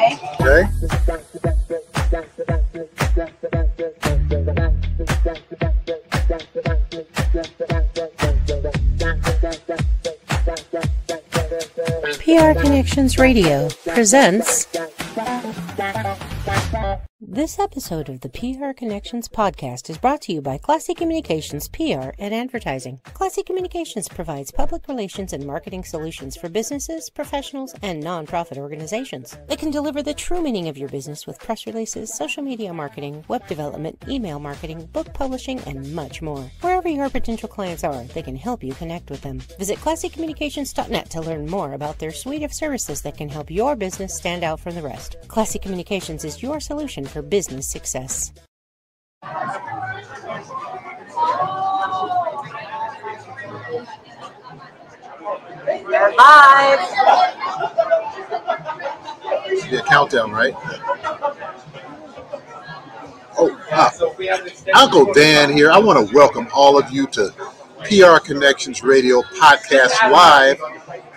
Okay. PR Connections Radio presents this episode of the PR Connections podcast is brought to you by Classy Communications PR and Advertising. Classy Communications provides public relations and marketing solutions for businesses, professionals, and nonprofit organizations. They can deliver the true meaning of your business with press releases, social media marketing, web development, email marketing, book publishing, and much more. Wherever your potential clients are, they can help you connect with them. Visit classycommunications.net to learn more about their suite of services that can help your business stand out from the rest. Classy Communications is your solution for business success. We're live. Should be a countdown, right? Uncle Dan here. I want to welcome all of you to PR Connections Radio Podcast Live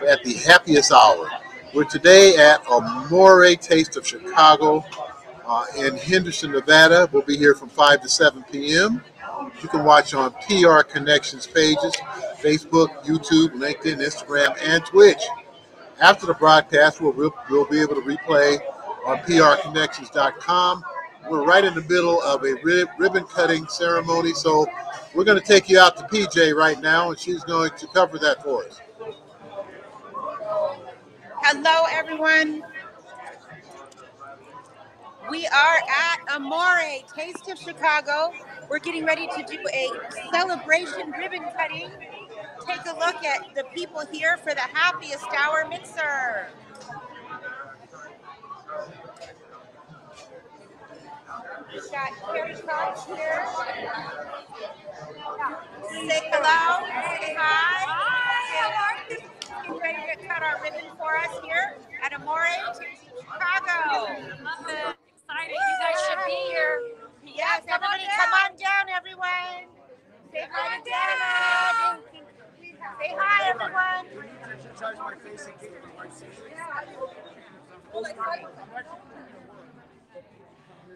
at the happiest hour. We're today at Amore Taste of Chicago in Henderson, Nevada. We'll be here from 5 to 7 p.m. You can watch on PR Connections pages, Facebook, YouTube, LinkedIn, Instagram, and Twitch. After the broadcast, we'll be able to replay on prconnections.com. We're right in the middle of a ribbon cutting ceremony, so we're going to take you out to PJ right now, and she's going to cover that for us. Hello, everyone. We are at Amore Taste of Chicago. We're getting ready to do a celebration ribbon cutting. Take a look at the people here for the happiest hour mixer. We've got Carrie Cox here. Say hello. Say hi. Getting ready to cut our ribbon for us here at Amore Taste of Chicago. Excited. You guys should be here. Yes, everybody come on down, everyone. Say hi to Dana. Say hi, everyone.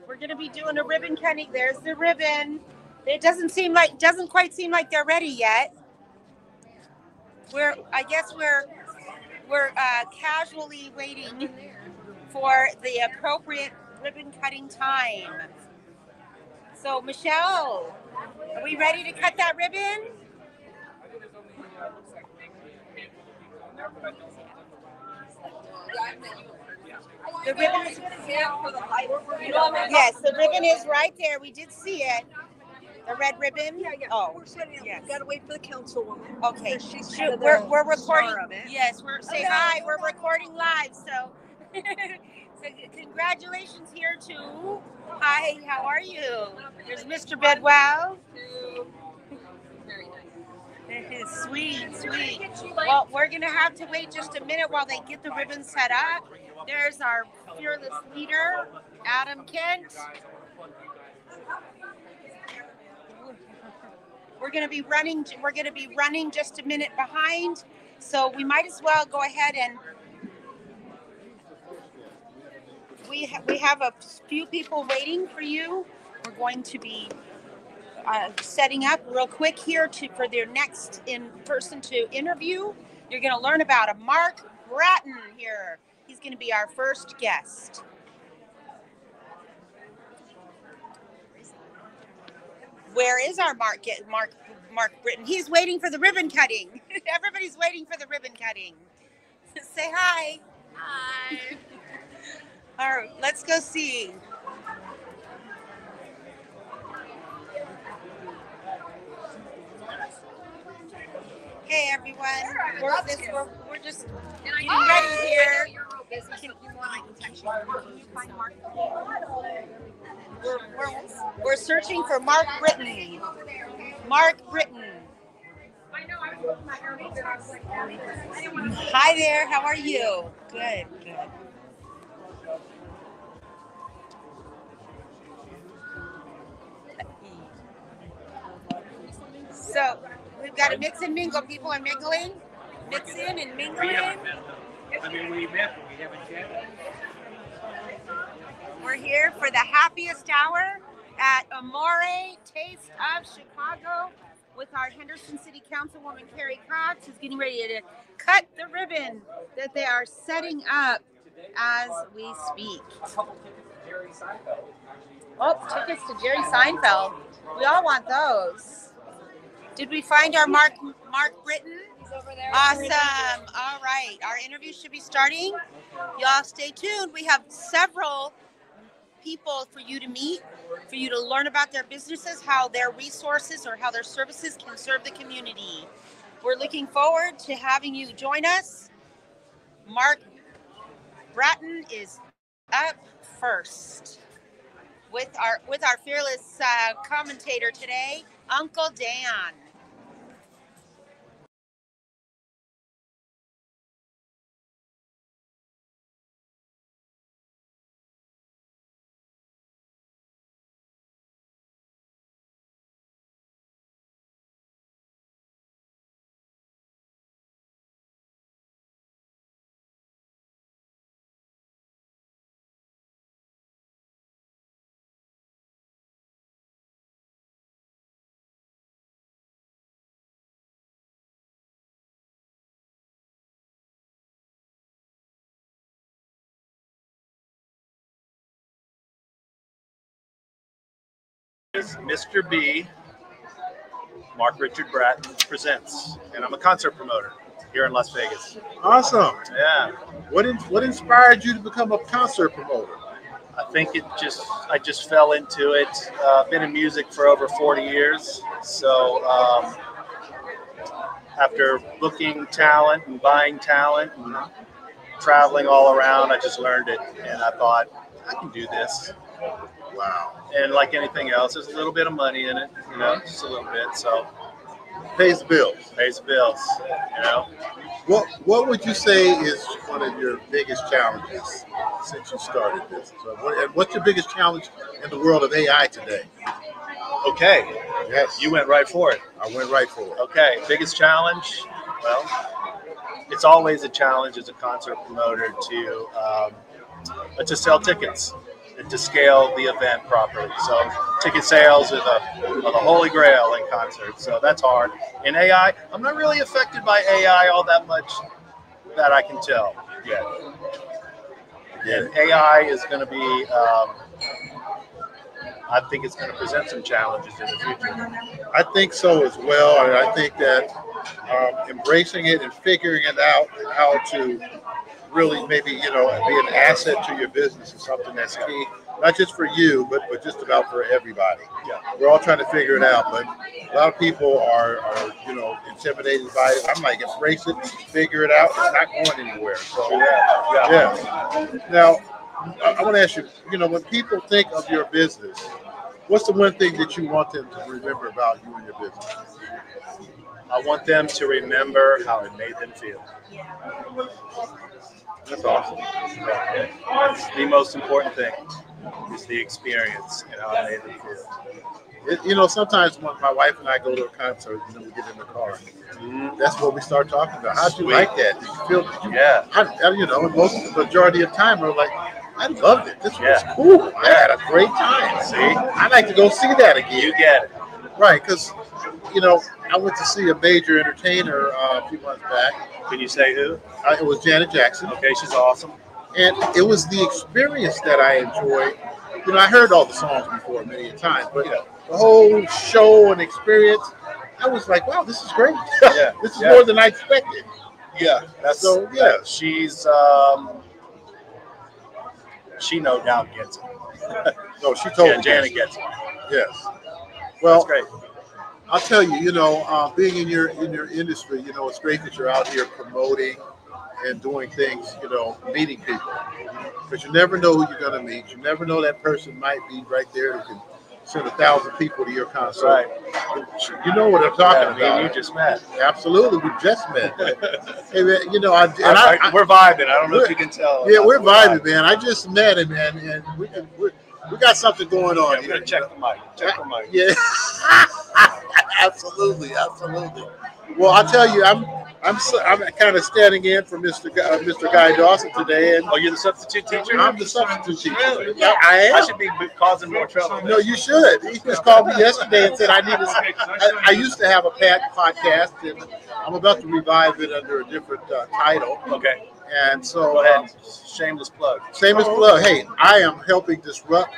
We're going to be doing a ribbon cutting. There's the ribbon. It doesn't quite seem like they're ready yet. I guess we're casually waiting for the appropriate ribbon cutting time. So, Michelle, are we ready to cut that ribbon? The ribbon is yes, the ribbon is right there. We did see it. The red ribbon? Yeah. Oh, We're setting up. yes. We've got to wait for the councilwoman. Okay. She's We're recording. Of it. Yes, say hi. We're recording live. So, congratulations here to. Hi, how are you? There's Mr. Bedwell. Sweet. Well, we're going to have to wait just a minute while they get the ribbon set up. There's our fearless leader, Adam Kent. We're going to be running just a minute behind, so we might as well go ahead and we have a few people waiting for you. We're going to be setting up real quick here for their next in-person interview. You're going to learn about a Mark Bratton here. He's going to be our first guest. Where is our Mark Britton? He's waiting for the ribbon cutting. Everybody's waiting for the ribbon cutting. Say hi. Hi. All right, let's go see. Hey everyone, we're just getting ready here. We're searching for Mark Britton. Mark Britton. Hi there, how are you? Good. So we've got to mix and mingle. People are mingling, mixing and mingling. We haven't met. We met, but we haven't chatted. here for the happiest hour at Amore Taste of Chicago with our Henderson City Councilwoman Carrie Cox, who's getting ready to cut the ribbon that they are setting up as we speak. Oh, tickets to Jerry Seinfeld. We all want those. Did we find our Mark Britton? He's over there. Awesome. All right. Our interview should be starting. Y'all stay tuned. We have several people for you to meet, for you to learn about their businesses, how their resources or how their services can serve the community. We're looking forward to having you join us. Mark Bratton is up first with our fearless commentator today, Uncle Dan. Mr. B, Mark Richard Bratton presents, and I'm a concert promoter here in Las Vegas. Awesome. Yeah, What inspired you to become a concert promoter? I think I just fell into it. Been in music for over 40 years, so after looking talent and buying talent and traveling all around, I just learned it, and I thought I can do this. Wow. And like anything else, there's a little bit of money in it, just a little bit. So Pays the bills. pays the bills, What would you say is one of your biggest challenges since you started this? And what's your biggest challenge in the world of AI today? Okay, Yes. you went right for it. I went right for it. Okay, biggest challenge? Well, it's always a challenge as a concert promoter to sell tickets and to scale the event properly. So ticket sales are the holy grail in concerts. So that's hard. In AI, I'm not really affected by AI all that much that I can tell yet. And AI is going to be, I think it's going to present some challenges in the future. I think so as well. And I think that embracing it and figuring it out and how to really maybe, be an asset to your business is something that's key, not just for you, but just about for everybody. Yeah. We're all trying to figure it out, but a lot of people are intimidated by it. I'm like, embrace it, figure it out. It's not going anywhere. So, yeah. Now, I want to ask you, when people think of your business, what's the one thing that you want them to remember about you and your business? I want them to remember how it made them feel. That's awesome. That's the most important thing, is the experience and how it made them feel. Sometimes when my wife and I go to a concert, we get in the car. That's what we start talking about. How'd you like that? Did you feel? Yeah. And most of the majority of the time, we're like, I loved it. This was Yeah. cool. I had a great time. See? I'd like to go see that again. You get it. Right, because, I went to see a major entertainer a few months back. Can you say who? It was Janet Jackson. Okay, she's awesome. And it was the experience that I enjoyed. I heard all the songs before many a time, but the whole show and experience, I was like, wow, this is great. Yeah, This is yeah. more than I expected. Yeah, she's she no doubt gets it. No, she told me. Janet gets it. Yes. Well, That's great. I'll tell you, being in your industry, it's great that you're out here promoting and doing things, meeting people. Because you never know who you're going to meet. You never know that person might be right there who can send 1,000 people to your concert. Right. You know what I'm talking Me and about. you just met. Absolutely, we just met. Hey, man, We're vibing. I don't know if you can tell. Yeah, we're vibing, man. I just met him, man, and we got something going on. Yeah, we're gonna check the mic. Check the mic. Yeah, absolutely. Well, I'll tell you, I'm kind of standing in for Mr. Guy Dawson today, and Oh, you're the substitute teacher? I'm the substitute teacher. Really? Yeah, I am. I should be causing more trouble. No, you should. He just called me yesterday and said I need to. I used to have a podcast, and I'm about to revive it under a different title. Okay. And so, Go ahead. Shameless plug. Shameless plug. Hey, I am helping disrupt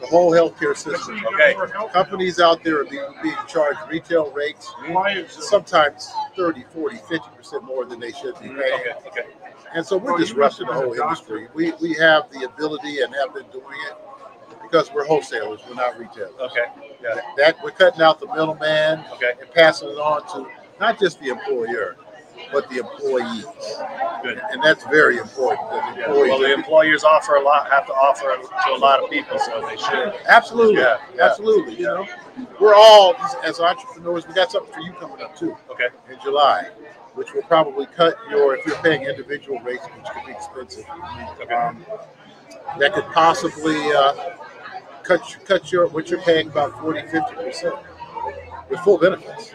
the whole healthcare system. Okay. Companies out there are being charged retail rates, sometimes 30, 40, 50% more than they should be paying. Okay. And so we're disrupting the whole industry. We have the ability and have been doing it because we're wholesalers, we're not retailers. Okay. Got it. That we're cutting out the middleman Okay. and passing it on to not just the employer, but the employees. Good. And that's very important. The employees, Well, the employers have to offer to a lot of people, so they should. absolutely, Yeah. absolutely. You know, we're all as entrepreneurs. We got something for you coming up too Okay. in July, which will probably cut if you're paying individual rates, which could be expensive. That could possibly cut what you're paying about 40-50% with full benefits.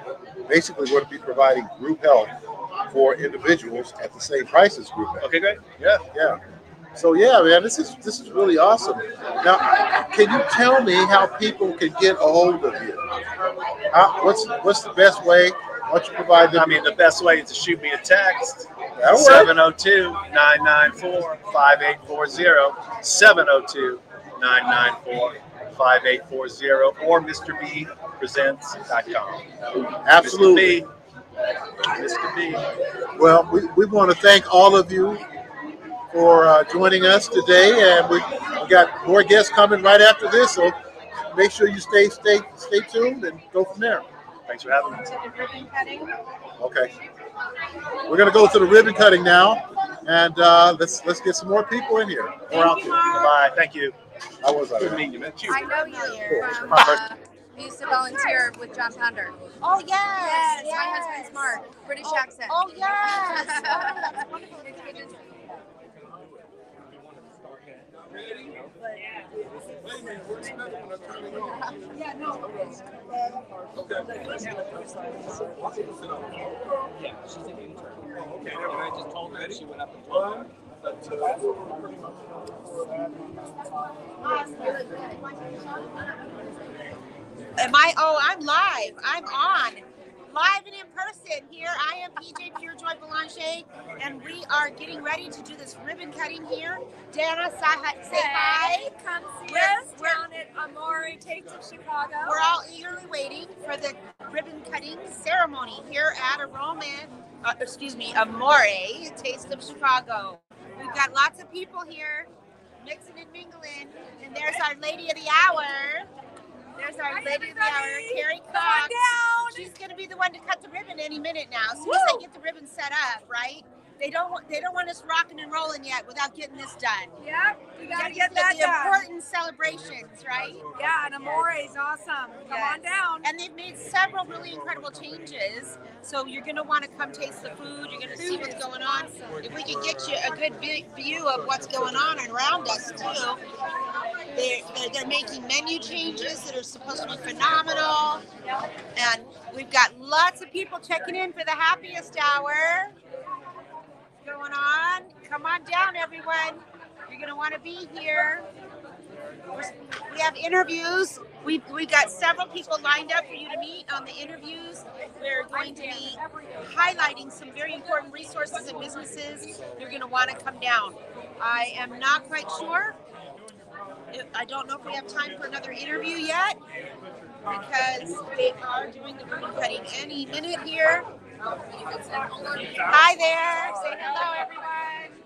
Basically, we're going to be providing group health for individuals at the same price as group health. Okay, great. Yeah. Yeah. So yeah, man, this is really awesome. Now, can you tell me how people can get a hold of you? What's the best way? Why don't you provide them? I mean, the best way is to shoot me a text. That'll work. 702-994-5840. 702-994-5840 or MrB.presents.com. Absolutely. Mr. B. Well, we want to thank all of you for joining us today, and we got more guests coming right after this. So make sure you stay tuned and go from there. Thanks for having us. Okay. We're gonna go to the ribbon cutting now, and let's get some more people in here. Or out there. Bye. Thank you. How was I? Good meeting you, man. Cheers. I know you from, My first- I used to volunteer with John Pounder. Oh yes, My husband's Mark, British accent. Oh yes. That's wonderful. It's good to see you. Am I? Oh, I'm live. I'm on. Live and in person here. I am PJ Purejoy Belanger, and we are getting ready to do this ribbon cutting here. Dana, say hi. Come see We're- us down at Amore Taste of Chicago. We're all eagerly waiting for the ribbon cutting ceremony here at Amore Taste of Chicago. We've got lots of people here mixing and mingling, and there's our lady of the hour. There's our lady of the hour, Carrie Cox. down. She's going to be the one to cut the ribbon any minute now. As soon as they get the ribbon set up, right? They don't want us rocking and rolling yet without getting this done. Yep, we gotta Gotta get that the done. important celebrations, right? Yeah, and Amore is awesome. Come Yes. on down. And they've made several really incredible changes. So you're going to want to come taste the food. You're going to see what's going on. If we can get you a good view of what's going on around us too. They're making menu changes that are supposed to be phenomenal. And we've got lots of people checking in for the happiest hour. What's going on? Come on down, everyone. You're going to want to be here. We have interviews. We've got several people lined up for you to meet on the interviews. We're going to be highlighting some very important resources and businesses. You're going to want to come down. I am not quite sure. I don't know if we have time for another interview yet because they are doing the ribbon cutting any minute here. Hi there. Say hello, everyone.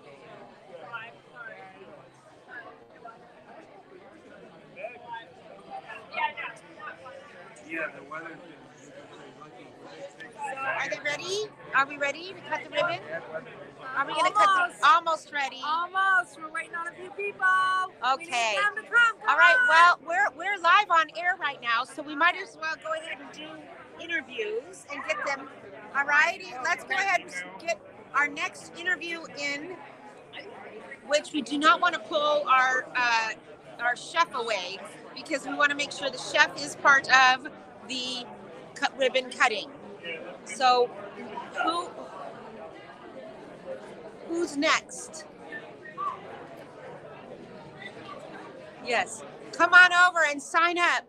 So are they ready? Are we ready to cut the ribbon? Are we going to cut the... Almost ready. Almost. We're waiting on a few people. Okay. We need them to come. Come All right, on. well, we're live on air right now, so we might as well go ahead and do interviews and get them. All right, let's go ahead and get our next interview in, which we do not want to pull our chef away because we want to make sure the chef is part of the ribbon cutting. So Who's next? Yes. Come on over and sign up.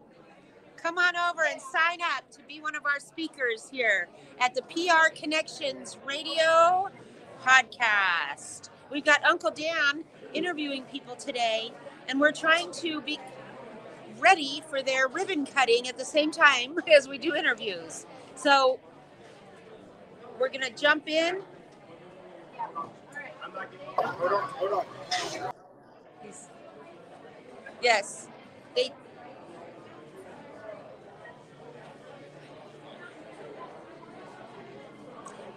Come on over and sign up to be one of our speakers here at the PR Connections Radio podcast. We've got Uncle Dan interviewing people today, and we're trying to be ready for their ribbon cutting at the same time as we do interviews. So we're going to jump in. Hold on. Yes.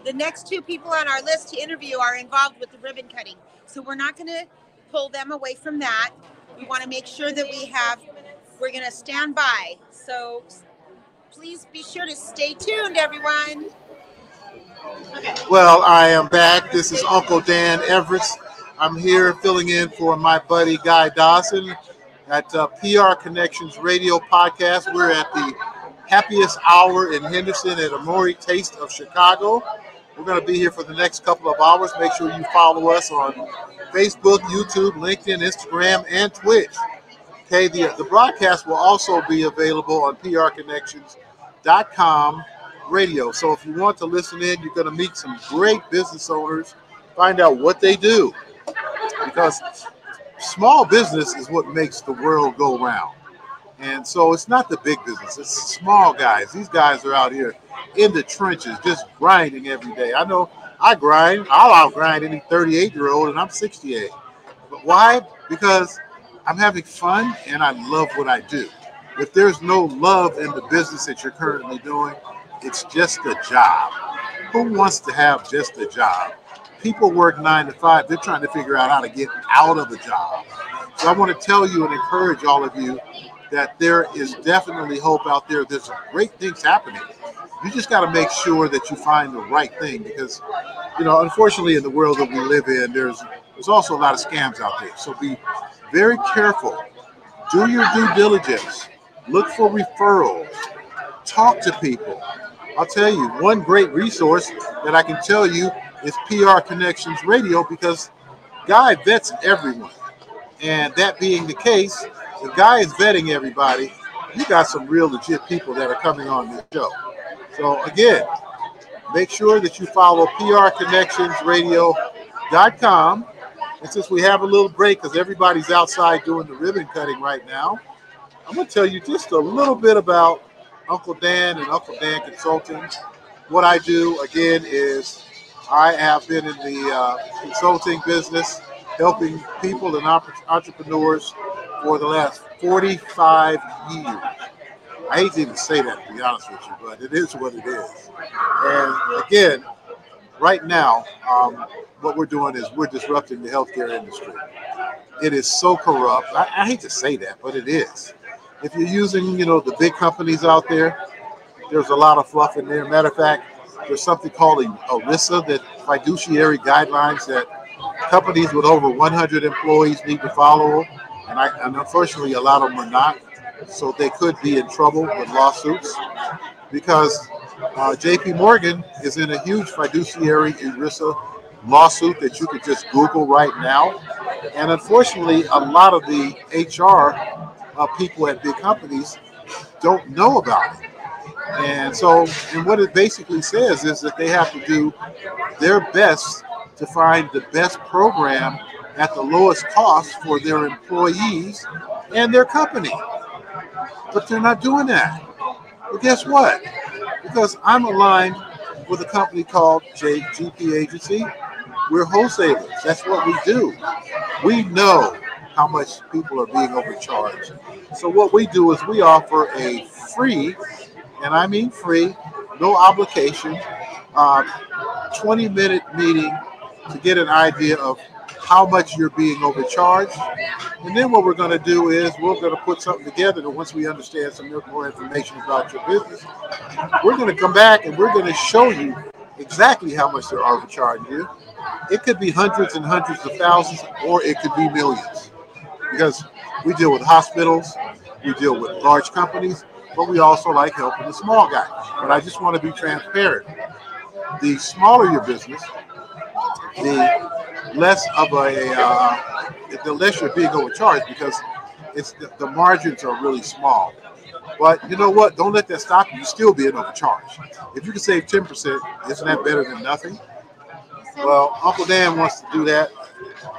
The next two people on our list to interview are involved with the ribbon cutting. So we're not going to pull them away from that. We want to make sure that we're going to stand by. So please be sure to stay tuned, everyone. Well, I am back. This is Uncle Dan Everett. I'm here filling in for my buddy Guy Dawson at PR Connections Radio Podcast. We're at the happiest hour in Henderson at Amore Taste of Chicago. We're going to be here for the next couple of hours. Make sure you follow us on Facebook, YouTube, LinkedIn, Instagram, and Twitch. Okay, the broadcast will also be available on prconnections.com radio. So if you want to listen in, you're going to meet some great business owners, find out what they do. Because small business is what makes the world go round. And so it's not the big business, it's small guys. These guys are out here in the trenches, just grinding every day. I know I grind. I'll outgrind any 38-year-old, and I'm 68. But why? Because I'm having fun, and I love what I do. If there's no love in the business that you're currently doing, it's just a job. Who wants to have just a job? People work 9 to 5. They're trying to figure out how to get out of a job. So I want to tell you and encourage all of you that there is definitely hope out there. There's some great things happening. You just got to make sure that you find the right thing because, unfortunately in the world that we live in, there's also a lot of scams out there. So be very careful. Do your due diligence. Look for referrals. Talk to people. I'll tell you, one great resource that I can tell you is PR Connections Radio because Guy vets everyone. And that being the case, if Guy is vetting everybody, you got some real legit people that are coming on this show. So again, make sure that you follow prconnectionsradio.com. And since we have a little break because everybody's outside doing the ribbon cutting right now, I'm going to tell you just a little bit about Uncle Dan and Uncle Dan Consulting. What I do, again, is I have been in the consulting business, helping people and entrepreneurs for the last 45 years. I hate to even say that, to be honest with you, but it is what it is. And again, right now, what we're doing is we're disrupting the healthcare industry. It is so corrupt. I hate to say that, but it is. If you're using, the big companies out there, there's a lot of fluff in there. Matter of fact, there's something called ERISA, that fiduciary guidelines that companies with over 100 employees need to follow. And unfortunately, a lot of them are not. So they could be in trouble with lawsuits because JP Morgan is in a huge fiduciary ERISA lawsuit that you could just Google right now. And unfortunately, a lot of the HR people at big companies don't know about it. And what it basically says is that they have to do their best to find the best program at the lowest cost for their employees and their company. But they're not doing that. Well, guess what? Because I'm aligned with a company called GP Agency. We're wholesalers. That's what we do. We know how much people are being overcharged. So what we do is we offer a free, and I mean free, no obligation, 20-minute meeting to get an idea of how much you're being overcharged. And then what we're going to do is we're going to put something together that once we understand some more information about your business, we're going to come back and we're going to show you exactly how much they're overcharging you. It could be hundreds and hundreds of thousands, or it could be millions. Because we deal with hospitals, we deal with large companies, but we also like helping the small guy. But I just want to be transparent. The smaller your business, the less of the less you're being overcharged because the margins are really small. But you know what? Don't let that stop you. You're still being overcharged. If you can save 10%, isn't that better than nothing? Well, Uncle Dan wants to do that.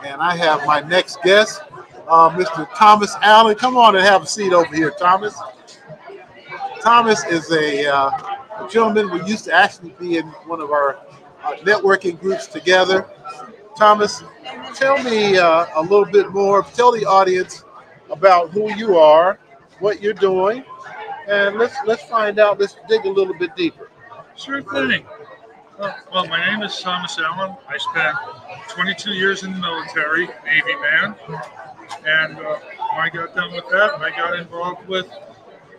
And I have my next guest, Mr. Thomas Allen. Come on and have a seat over here, Thomas. Thomas is a gentleman we used to actually be in one of our networking groups together. Thomas, tell me a little bit more. Tell the audience about who you are, what you're doing, and let's find out. Let's dig a little bit deeper. Sure thing. Well, my name is Thomas Allen. I spent 22 years in the military, Navy man, and when I got done with that, I got involved with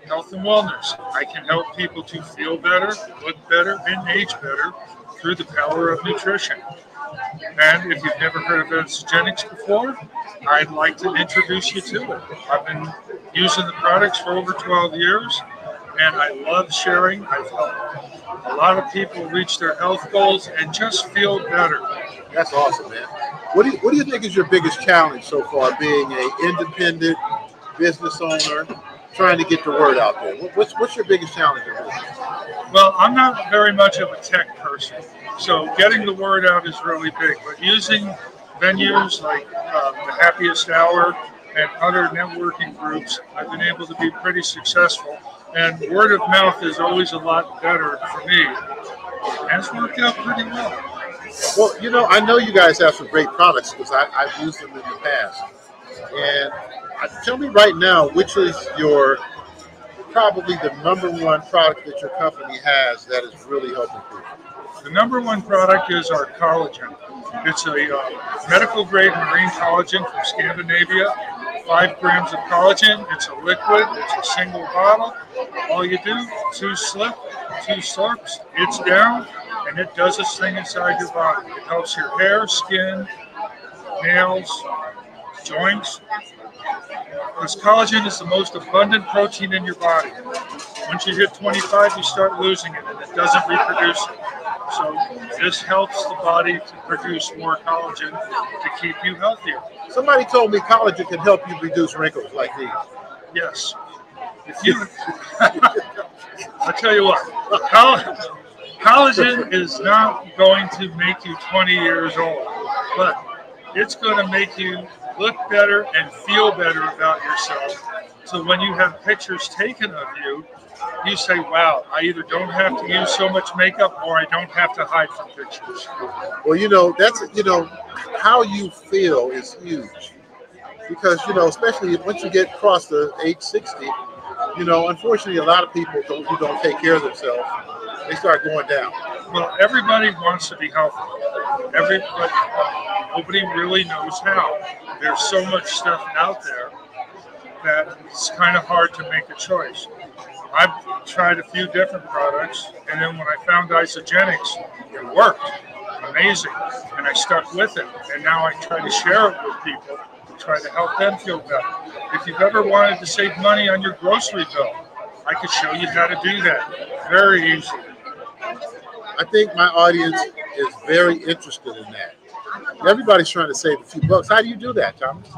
health and wellness. I can help people to feel better, look better, and age better through the power of nutrition. And if you've never heard of Isagenix before, I'd like to introduce you to it. I've been using the products for over 12 years, and I love sharing. I've helped a lot of people reach their health goals and just feel better. That's awesome, man. What do you think is your biggest challenge so far, being an independent business owner, trying to get the word out there? What's your biggest challenge in business? Well, I'm not very much of a tech person, so getting the word out is really big. But using venues like the Happiest Hour and other networking groups, I've been able to be pretty successful. And word of mouth is always a lot better for me. And it's worked out pretty well. Well, you know, I know you guys have some great products because I've used them in the past. And tell me right now, which is probably the number one product that your company has that is really helping people? The number one product is our collagen. It's a medical grade marine collagen from Scandinavia. 5 grams of collagen. It's a liquid. It's a single bottle. All you do, 2 slurps, it's down, and it does its thing inside your body. It helps your hair, skin, nails, joints. This collagen is the most abundant protein in your body. Once you hit 25, you start losing it, and it doesn't reproduce it. So this helps the body to produce more collagen to keep you healthier. Somebody told me collagen can help you reduce wrinkles like these. Yes. If you, I'll tell you what, collagen is not going to make you 20 years old, but it's going to make you look better and feel better about yourself. So when you have pictures taken of you, you say, wow, I either don't have to use so much makeup or I don't have to hide from pictures. Well, you know, how you feel is huge. Because, you know, especially once you get across the age 60, you know, unfortunately, a lot of people who don't take care of themselves, they start going down. Well, everybody wants to be healthy. Nobody really knows how. There's so much stuff out there that it's kind of hard to make a choice. I've tried a few different products, and then when I found Isagenix, it worked. Amazing. And I stuck with it. And now I try to share it with people to try to help them feel better. If you've ever wanted to save money on your grocery bill, I could show you how to do that very easily. I think my audience is very interested in that. Everybody's trying to save a few bucks. How do you do that, Thomas?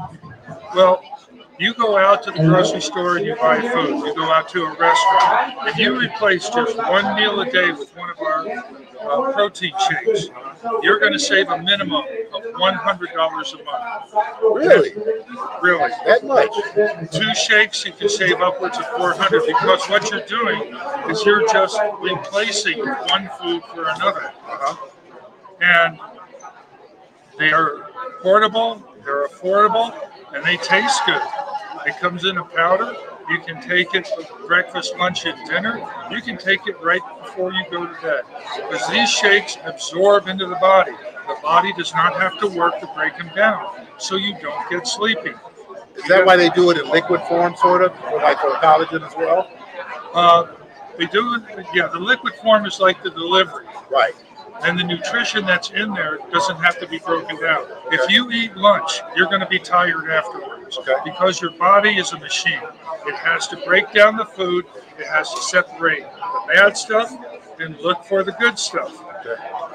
Well, you go out to the grocery store and you buy food. You go out to a restaurant. If you replace just one meal a day with one of our protein shakes, you're going to save a minimum of $100 a month. Really? Really. That much? 2 shakes, you can save upwards of $400 because what you're doing is you're just replacing one food for another. And they are portable, they're affordable, and they taste good. It comes in a powder. You can take it for breakfast, lunch, and dinner. You can take it right before you go to bed. Because these shakes absorb into the body. The body does not have to work to break them down, so you don't get sleepy. Is that why they do it in liquid form, sort of, or like for collagen as well? They do it, yeah, the liquid form is like the delivery. Right. And the nutrition that's in there doesn't have to be broken down. If you eat lunch, you're going to be tired afterwards because your body is a machine. It has to break down the food. It has to separate the bad stuff and look for the good stuff.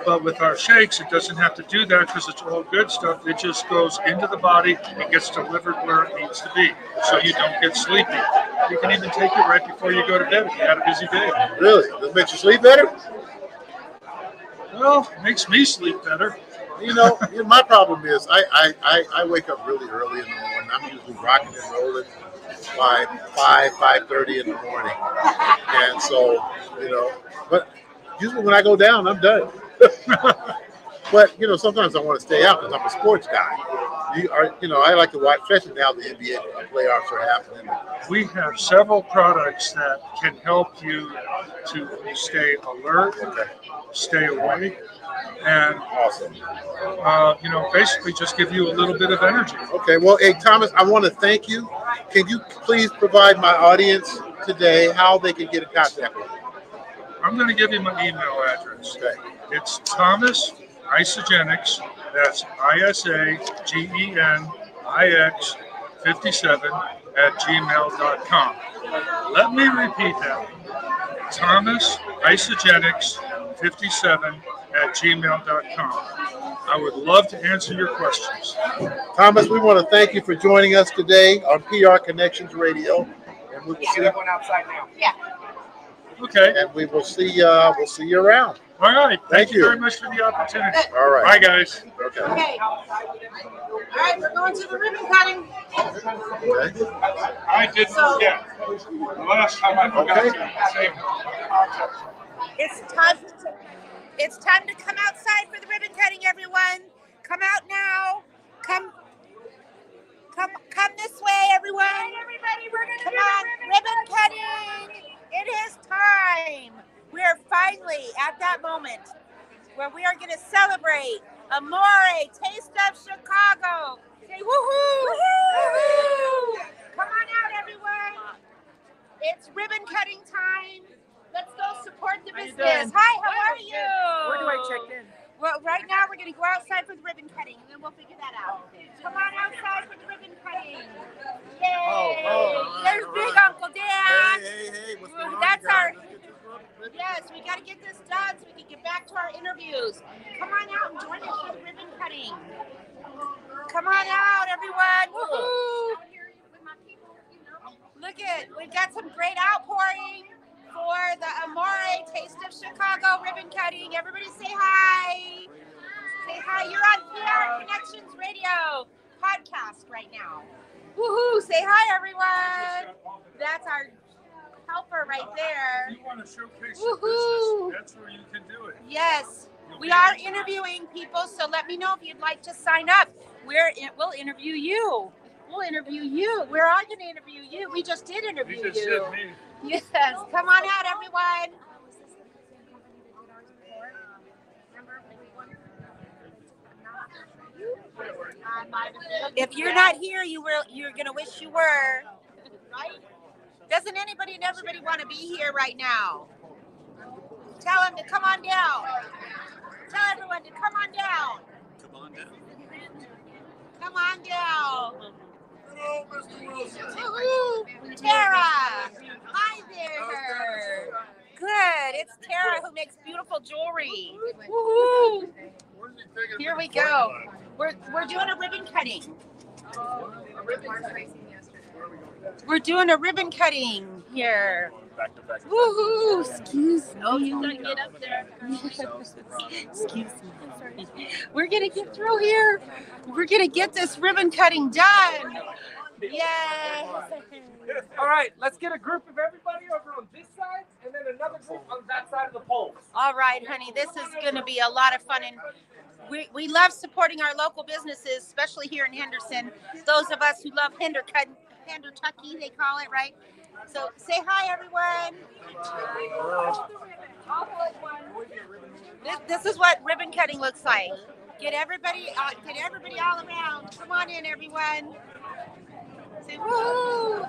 But with our shakes, it doesn't have to do that because it's all good stuff. It just goes into the body and gets delivered where it needs to be, so you don't get sleepy. You can even take it right before you go to bed if you had a busy day. Really? Does it make you sleep better? Well, it makes me sleep better. You know, my problem is I wake up really early in the morning. I'm usually rocking and rolling by 5:30 in the morning. And so, but usually when I go down, I'm done. But, sometimes I want to stay out because I'm a sports guy. I like to watch, especially now the NBA playoffs are happening. We have several products that can help you to stay alert, stay awake, and Awesome. Basically just give you a little bit of energy. Okay, well, hey, Thomas, I want to thank you. Can you please provide my audience today how they can get in contact with you? I'm going to give you my email address. Okay. It's Thomas Isagenix, that's ISAGENIX57 @gmail.com. Let me repeat that. Thomas Isagenix57 @gmail.com. I would love to answer your questions. Thomas, we want to thank you for joining us today on PR Connections Radio, and we will see you. outside now. Yeah. Okay. And we will see. We'll see you around. All right. Thank you you. very much for the opportunity. All right. Bye, guys. Okay. Okay. All right, we're going to the ribbon cutting. Okay. I did forget. The last time I forgot Okay. to say It's time to come outside for the ribbon cutting, everyone. Come out now. Come this way, everyone. Everybody, we're gonna Come do on, the ribbon cutting. It is time. We are finally at that moment where we are going to celebrate Amore Taste of Chicago. Say woohoo! Woohoo! Come on out, everyone. It's ribbon cutting time. Let's go support the business. Hi, how are you? Where do I check in? Well, right now we're going to go outside for the ribbon cutting, and then we'll figure that out. Come on outside for the ribbon cutting. Yay! There's Big Uncle Dan. Hey, what's going on? That's guys? our. Let's get this ribbon. Yes, we got to get this done so we can get back to our interviews. Come on out and join us for the ribbon cutting. Come on out, everyone. Woohoo! Look we've got some great outpouring for the Amore Taste of Chicago ribbon cutting. Everybody say hi. Say hi. You're on PR Connections Radio podcast right now. Woohoo! Say hi, everyone. That's our helper right there. you want to showcase your your business, that's where you can do it. Yes, we are interviewing people, so let me know if you'd like to sign up. We'll interview you. We'll interview you. We're all going to interview you. We just did interview You just you. said me. Yes, come on out, everyone. If you're not here, you're going to wish you were. Right? Doesn't anybody and everybody want to be here right now? Tell them to come on down. Tell everyone to come on down. Come on down. Come on down. Hello, Mr. Wilson. Woohoo! Tara! Hi there! Good. It's Tara who makes beautiful jewelry. Woohoo! Here we go. We're doing a ribbon cutting. We're doing a ribbon cutting here. Back to back. Woohoo! Excuse me. Oh, you gotta get up there. Excuse me. We're gonna get through here. We're gonna get this ribbon cutting done. Yay! All right, let's get a group of everybody over on this side and then another group on that side of the poles. All right, honey. This is gonna be a lot of fun, and we love supporting our local businesses, especially here in Henderson. Those of us who love Hendertucky, they call it, right? So say hi, everyone. This is what ribbon cutting looks like. Get everybody all around. Come on in, everyone. Say woo!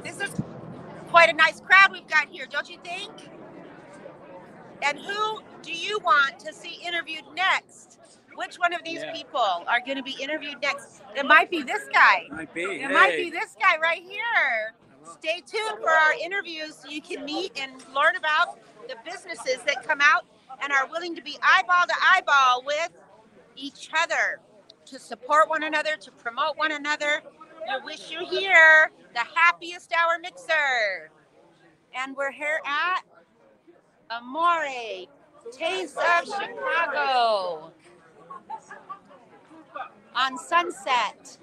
This is quite a nice crowd we've got here, don't you think? And who do you want to see interviewed next? Which one of these people are going to be interviewed next? It might be this guy. Might be. It might be this guy right here. Stay tuned for our interviews so you can meet and learn about the businesses that come out and are willing to be eyeball to eyeball with each other, to support one another, to promote one another. We wish you here, the happiest hour mixer. And we're here at Amore, Taste of Chicago on Sunset.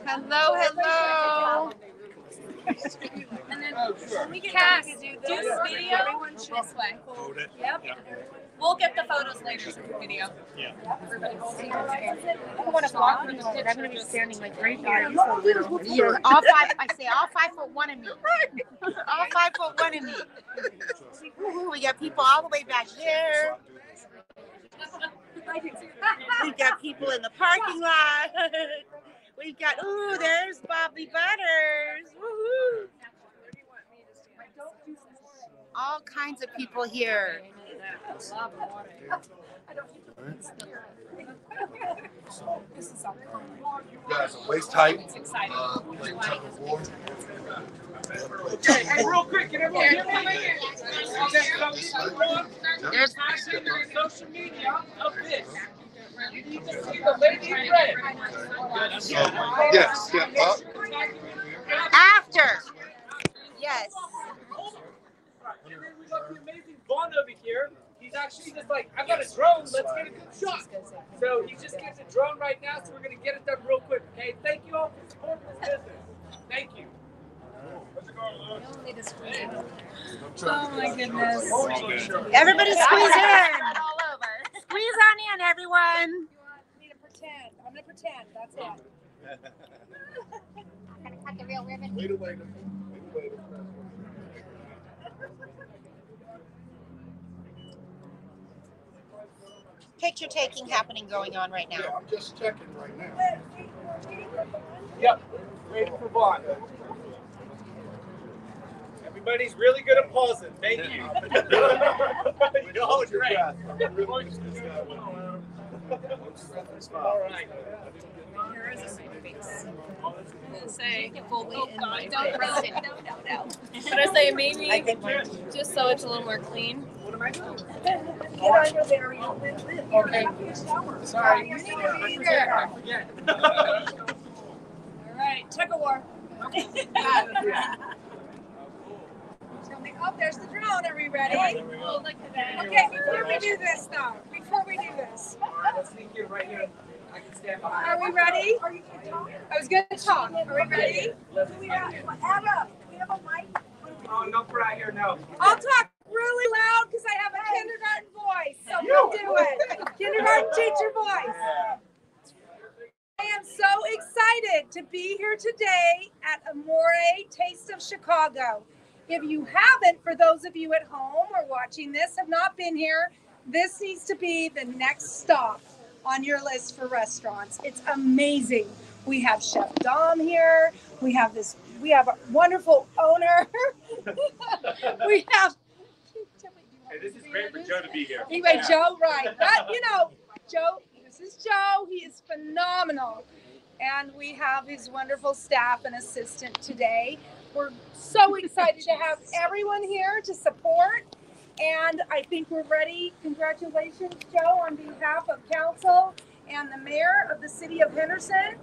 Hello, hello. And then when we get done, we can do this video this way. Yep. We'll get the photos later for the video. I don't want to block me. I'm going to be standing like right here. All 5, I say all 5'1" of me. All 5'1" of me. Woo-hoo, we got people all the way back here. We got people in the parking lot. We've got, ooh, there's Bobby Butters. Woo-hoo. All kinds of people here. You guys are waist tight. Playing tug of war. Hey, real quick, can everyone hear me? There's social media of this. You need to see the lady in red. Yes, step up. After. Yes. We got the amazing Vaughn over here. He's actually just like, I've got a drone, let's get a good shot. So he just gets a drone right now, so we're going to get it done real quick, okay? Thank you all for supporting this business. Thank you. Oh my goodness. Everybody squeeze in. All over. Squeeze on in, everyone. You want me to pretend? I'm going to pretend. That's it. I'm going to cut the real ribbon. Wait a minute. Picture taking happening going on right Yeah, now. I'm just checking right now. Yep, ready for Vaughn. Everybody's really good at pausing. Thank you. You're all great. All right. Here is a safe face. I'm gonna say fully in my don't roast it. No. I'm gonna say maybe just so it's a little more clean. What am I doing? Get on your very own. Okay. Sorry. I forget. All right, tug of war. Oh, there's the drone. Are we ready? Okay, before we do this, though. Let's sneak in right here. I can stand behind. Are we ready? I was going to talk. Are we ready? We have a mic. Oh, no, right here, no. I'll talk really loud because I have a kindergarten voice. So we'll do it. Kindergarten teacher voice. I am so excited to be here today at Amore Taste of Chicago. If you haven't, for those of you at home or watching this, have not been here, this needs to be the next stop on your list for restaurants. It's amazing. We have Chef Dom here. We have a wonderful owner. We have. Hey, this is great for Joe to be here. Anyway, Joe, right? But Joe. This is Joe. He is phenomenal, and we have his wonderful staff and assistant today. We're so excited to have everyone here to support, and I think we're ready. Congratulations, Joe, on behalf of council and the mayor of the city of Henderson,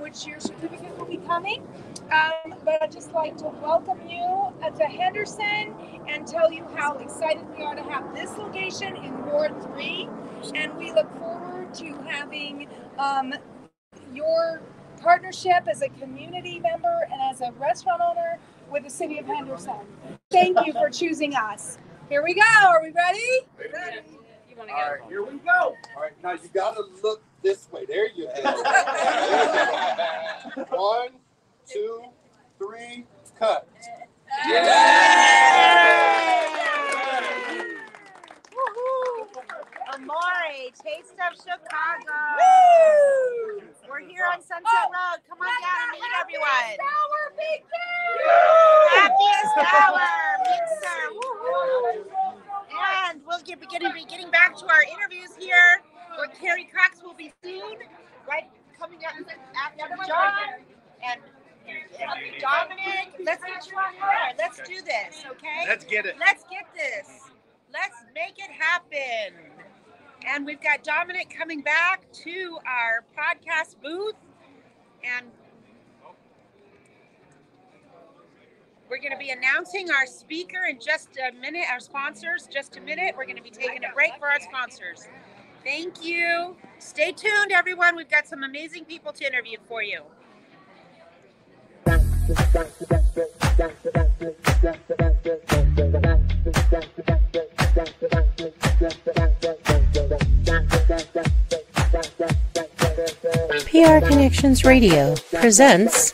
which your certificate will be coming. But I'd just like to welcome you to Henderson and tell you how excited we are to have this location in Ward 3, and we look forward to having your partnership as a community member and as a restaurant owner with the city of Henderson. Thank you for choosing us. Here we go. Are we ready? Ready. All right, here we go. All right, now you gotta look this way. There you go. 1, 2, 3, cut. Amore, Taste of Chicago. Woo! We're here on Sunset Road. Come on down and meet everyone. Happiest hour mixer. Woo-hoo. And we'll give Let's get you on here. Let's do this, okay? Let's get it. Let's get this. Let's make it happen. And we've got Dominic coming back to our podcast booth. And we're going to be announcing our speaker in just a minute, our sponsors, just a minute. We're going to be taking a break for our sponsors. Thank you. Stay tuned, everyone. We've got some amazing people to interview for you. PR Connections Radio presents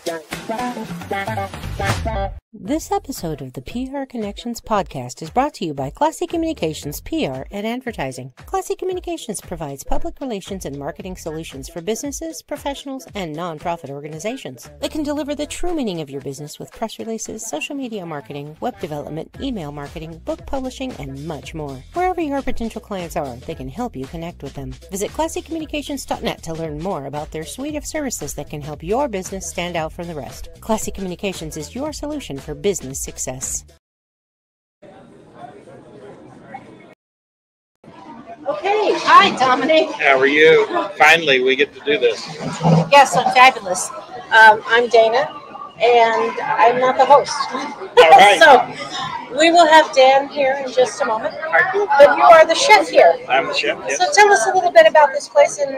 this episode of the PR Connections podcast is brought to you by Classy Communications PR and Advertising. Classy Communications provides public relations and marketing solutions for businesses, professionals, and nonprofit organizations. They can deliver the true meaning of your business with press releases, social media marketing, web development, email marketing, book publishing, and much more. Wherever your potential clients are, they can help you connect with them. Visit classycommunications.net to learn more about their suite of services that can help your business stand out from the rest. Classy Communications is your solution for business success. Okay. Hi, Dominic. How are you? Finally, we get to do this. Yes, I'm fabulous. I'm Dana, and I'm not the host. All right. So we will have Dan here in just a moment. All right, cool. But you are the chef here. I'm the chef, yes. So tell us a little bit about this place and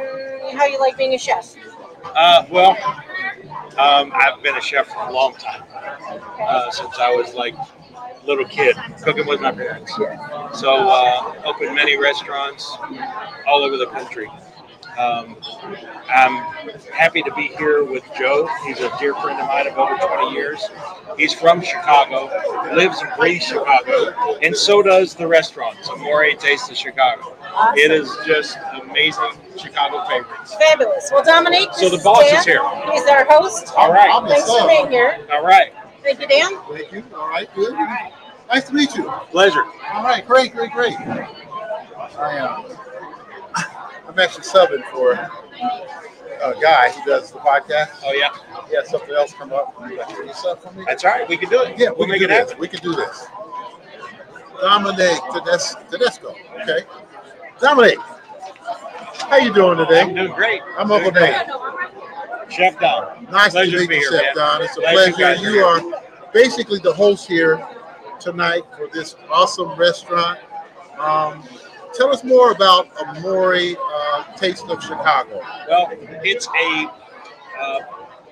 how you like being a chef. I've been a chef for a long time, since I was like a little kid, cooking with my parents. So opened many restaurants all over the country. I'm happy to be here with Joe. He's a dear friend of mine of over 20 years. He's from Chicago, lives and breathes Chicago, and so does the restaurant, Amore Taste of Chicago. Awesome. It is just amazing Chicago favorites. Fabulous. Well, Dominic, So the boss is here. He's our host. All right. Thanks for being here. All right. Thank you, Dan. Thank you. All right, good. Nice to meet you. Pleasure. All right, great. I'm actually subbing for a guy who does the podcast. Oh, yeah. He had something else come up. Can you sub for me? That's all right. We can do it. Yeah, we'll make it this. happen. We can do this. Dominic Tedesco. Okay. Dominic, how you doing today? I'm doing great. I'm Uncle Dan. Chef Don. Nice Pleasure to meet be you, here, Chef man. Don. It's a Glad you pleasure. guys You are basically the host here tonight for this awesome restaurant. Tell us more about Amore Taste of Chicago. Well, it's a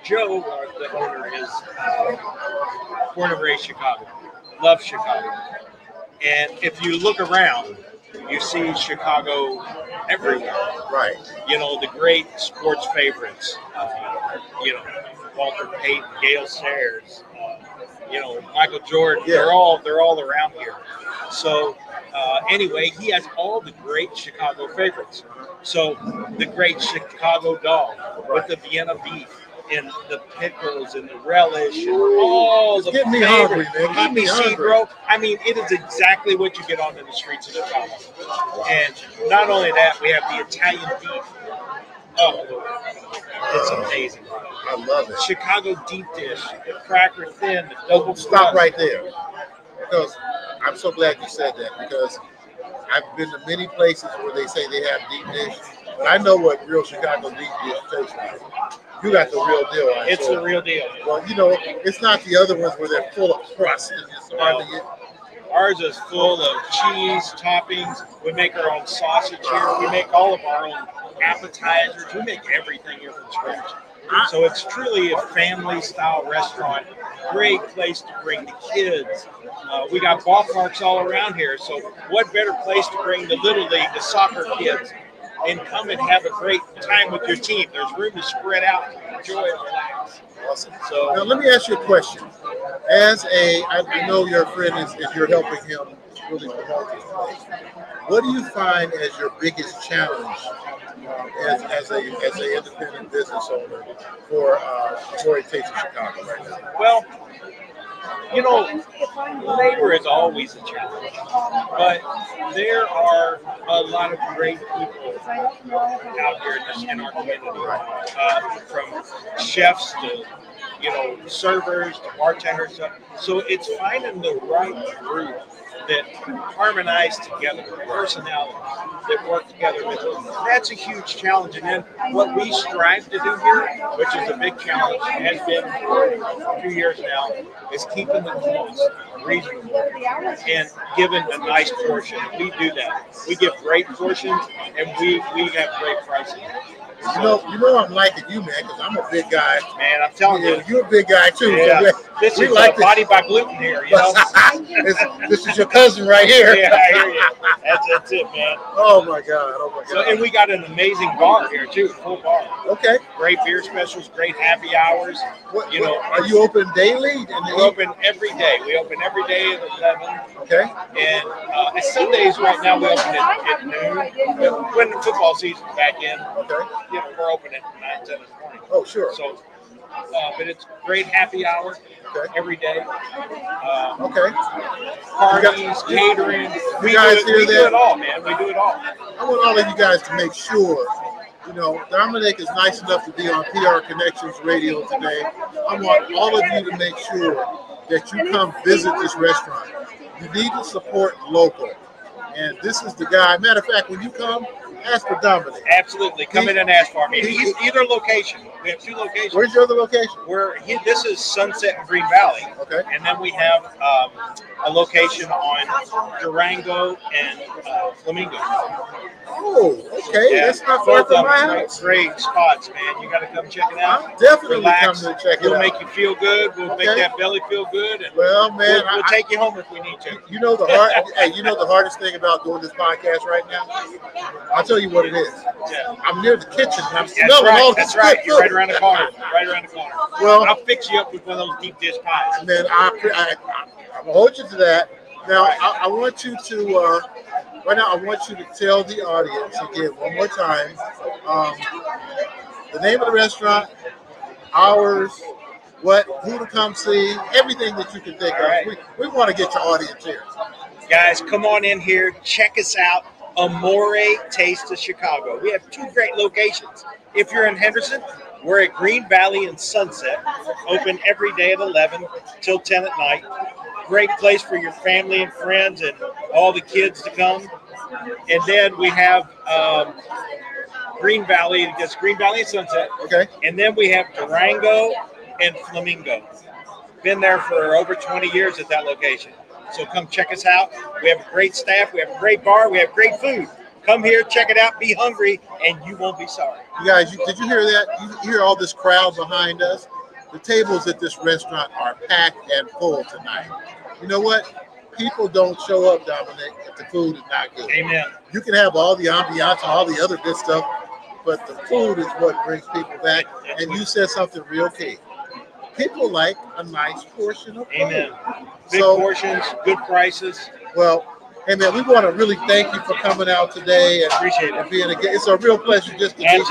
Joe, the owner, is born and raised Chicago, loves Chicago. And if you look around, you see Chicago everywhere. Right. You know, the great sports favorites, Walter Payton, Gale Sayers, Michael Jordan, Yeah. they're all around here. So anyway, he has all the great Chicago favorites. So the great Chicago dog with the Vienna beef and the pickles and the relish and all the getting me favorites. hungry, man. Getting me You see, hungry. bro, I mean, it is exactly what you get on in the streets of Chicago. And not only that, we have the Italian beef. Oh, it's amazing. I love it. Chicago deep dish, the cracker thin, the double Stop crust. right there. Because I'm so glad you said that, because I've been to many places where they say they have deep dish, but I know what real Chicago deep dish tastes like. You got the real deal. Right? It's the real deal. Well, it's not the other ones where they're full of crust and it's hard to get. Ours is full of cheese, toppings. We make our own sausage here. We make all of our own appetizers. We make everything here from scratch. So it's truly a family-style restaurant. Great place to bring the kids. We got ballparks all around here. So what better place to bring the Little League, the soccer kids, and come and have a great time with your team. There's room to spread out, enjoy, and relax. Awesome. So Now, let me ask you a question. I know your friend is you're helping him really promote this place. What do you find as your biggest challenge as a independent business owner for Amore Taste of Chicago right now? Well, labor is always a challenge, but there are a lot of great people out here in our community, from chefs to servers, to bartenders. So it's finding the right group that harmonize together, personalities that work together. That's a huge challenge. And then what we strive to do here, which is a big challenge, has been for a few years now, is keeping the cost reasonable and giving a nice portion. We do that. We give great portions, and we have great pricing. You know I'm liking you, man, because I'm a big guy. Man, I'm telling you. You're a big guy, too. Yeah. So this is like Body by Gluten here, this is your cousin right here. Yeah, I hear you. That's it, man. Oh, my God. So, and we got an amazing bar here, too, full bar. Okay. Great beer specials, great happy hours. Are you open daily? We're open every day. We open every day at 11. Okay. And Sundays right now we open at noon. When the football season's back in, we're open at 9, 10 in the morning. Oh, sure. So, but it's great happy hour every day. Parties, catering. We do it all, man. We do it all. I want all of you guys to make sure, Dominic is nice enough to be on PR Connections Radio today. I want all of you to make sure that you come visit this restaurant. You need to support local. And this is the guy. Matter of fact, when you come, ask for Dominic. Absolutely. Come in and ask for me. He's either location. We have 2 locations. Where's your other location? This is Sunset and Green Valley. Okay. And then we have a location on Durango and Flamingo. Oh, okay. Yeah, that's not far from my house. Great spots, man. You got to come check it out. I'm definitely Relax. coming to check it We'll out. make you feel good. We'll make that belly feel good. And well, man, we'll take you home if we need to. You know the hardest thing about doing this podcast right now? I'll tell you what it is. Yeah. I'm near the kitchen and I'm smelling all this That's right. good You're food. right around the corner. Right around the corner. Well, I'll fix you up with one of those deep dish pies. Man, I'm gonna hold you to that. Now, I want you to right now. I want you to tell the audience again one more time the name of the restaurant, hours, who to come see, everything that you can think of. Right. We want to get your audience here. Guys, come on in here. Check us out. Amore Taste of Chicago. We have 2 great locations. If you're in Henderson, we're at Green Valley and Sunset. Open every day at 11 till 10 at night. Great place for your family and friends and all the kids to come. And then we have Green Valley, just Green Valley and Sunset. Okay. And then we have Durango and Flamingo. Been there for over 20 years at that location. So come check us out. We have a great staff. We have a great bar. We have great food. Come here, check it out, be hungry, and you won't be sorry. You guys, did you hear that? You hear all this crowd behind us? The tables at this restaurant are packed and full tonight. You know what? People don't show up, Dominic, if the food is not good. Amen. You can have all the ambiance and all the other good stuff, but the food is what brings people back. And you said something real key. People like a nice portion of food. Amen. Big portions, good prices. Well, hey man, we want to really thank you for coming out today and appreciate it. Being it's a real pleasure just to meet you.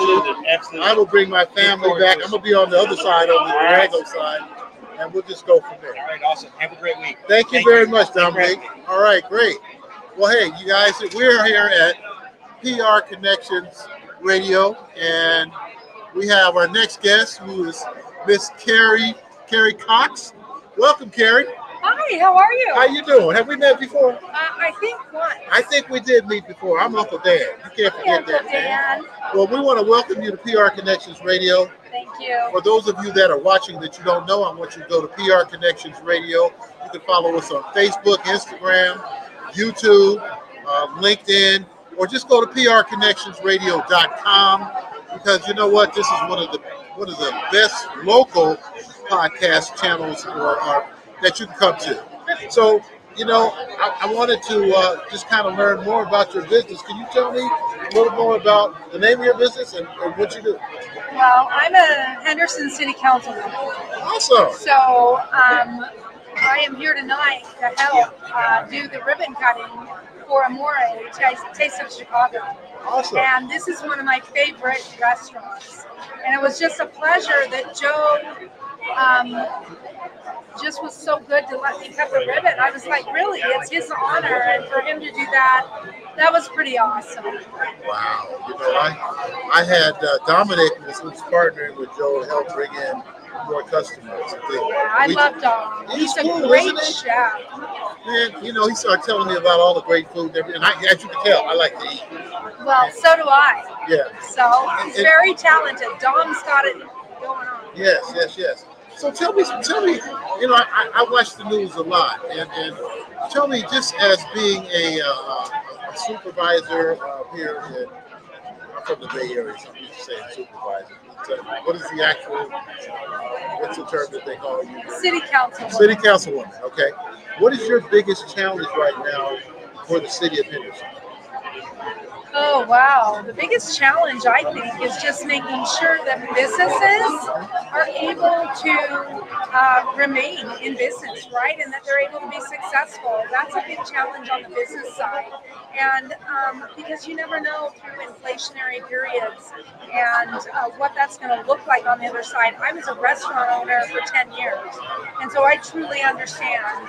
Absolutely. I will bring my family back. I'm gonna be on the other side, on the Durango side, and we'll just go from there. All right, awesome. Have a great week. Thank you very much, Dominic. All right, great. Well, hey, you guys, we're here at PR Connections Radio, and we have our next guest, who is Miss Carrie Cox. Welcome, Carrie. Hi, how are you? How you doing? Have we met before? I think once. I think we did meet before. I'm Uncle Dan. You can't forget that, Dan. Well, we want to welcome you to PR Connections Radio. Thank you. For those of you that are watching that you don't know, I want you to go to PR Connections Radio. You can follow us on Facebook, Instagram, YouTube, LinkedIn, or just go to prconnectionsradio.com, because you know what? This is one of the best local podcast channels that you can come to. So, I wanted to just kind of learn more about your business. Can you tell me a little more about the name of your business and what you do? Well, I'm a Henderson City Councilman. Awesome. So I am here tonight to help do the ribbon cutting for Amore Taste of Chicago. Awesome. And this is one of my favorite restaurants. And it was just a pleasure that Joe just was so good to let me cut the ribbon. I was like, really, it's his honor, and for him to do that was pretty awesome. Wow. I had Dominic was partnering with Joe to help bring in more customers. I love Dom. He's a cool, great isn't he? chef. Man, you know, he started telling me about all the great food and everything. And as you can tell, I like to eat. Well, so do I. Yeah. So he's very talented. Dom's got it going on. Yes. So tell me, you know, I watch the news a lot, and tell me, just as being a supervisor here I'm from the Bay Area, so I'm used to saying supervisor. So what is the actual, what's the term that they call you? City council. City councilwoman, okay. What is your biggest challenge right now for the city of Henderson? Oh, wow. The biggest challenge, I think, is just making sure that businesses are able to remain in business, right? And that they're able to be successful. That's a big challenge on the business side. And because you never know through inflationary periods and what that's going to look like on the other side. I was a restaurant owner for 10 years. And so I truly understand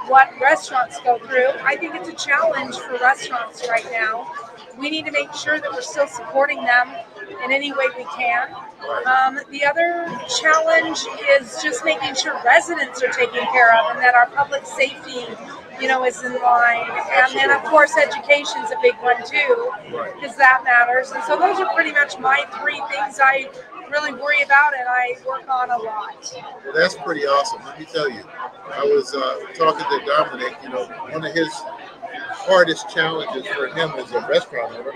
what restaurants go through. I think it's a challenge for restaurants right now. We need to make sure that we're still supporting them in any way we can. The other challenge is just making sure residents are taken care of and that our public safety, you know, is in line. And then, of course, education's a big one too, because that matters. And so those are pretty much my three things I really worry about and I work on a lot. Well, that's pretty awesome. Let me tell you, I was talking to Dominic. You know, one of his hardest challenges for him as a restaurant owner,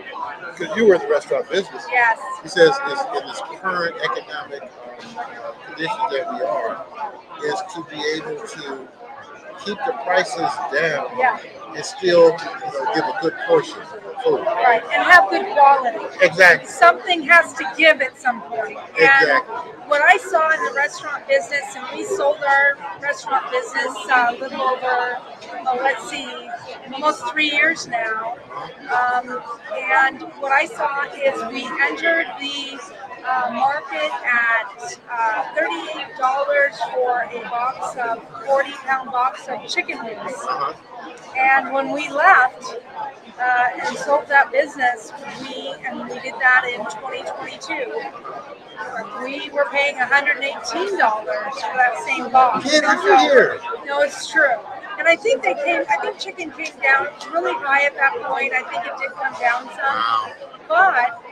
because you were in the restaurant business. Yes. He says in this current economic condition that we are, is to be able to keep the prices down and still, you know, give a good portion of food. Right, and have good quality. Exactly. Something has to give at some point. Exactly. And what I saw in the restaurant business, and we sold our restaurant business a little over, almost 3 years now. And what I saw is we entered the market at $38 for a box of 40-pound box of chicken wings. And when we left and sold that business, we did that in 2022. We were paying $118 for that same box. Get over here. No, it's true. And I think chicken came down really high at that point. I think it did come down some. But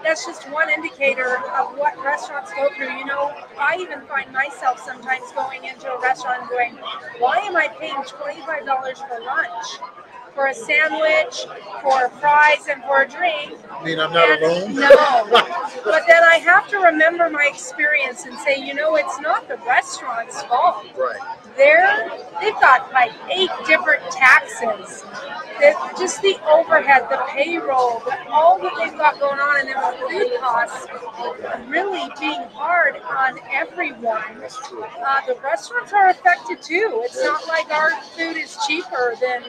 that's just one indicator of what restaurants go through. You know, I even find myself sometimes going into a restaurant and going, why am I paying $25 for lunch? For a sandwich, for fries, and for a drink. I mean, I'm not alone? No. But then I have to remember my experience and say, you know, it's not the restaurant's fault. Right. They've got like 8 different taxes. Just the overhead, the payroll, all that they've got going on, and then with food costs really being hard on everyone. The restaurants are affected too. It's not like our food is cheaper than,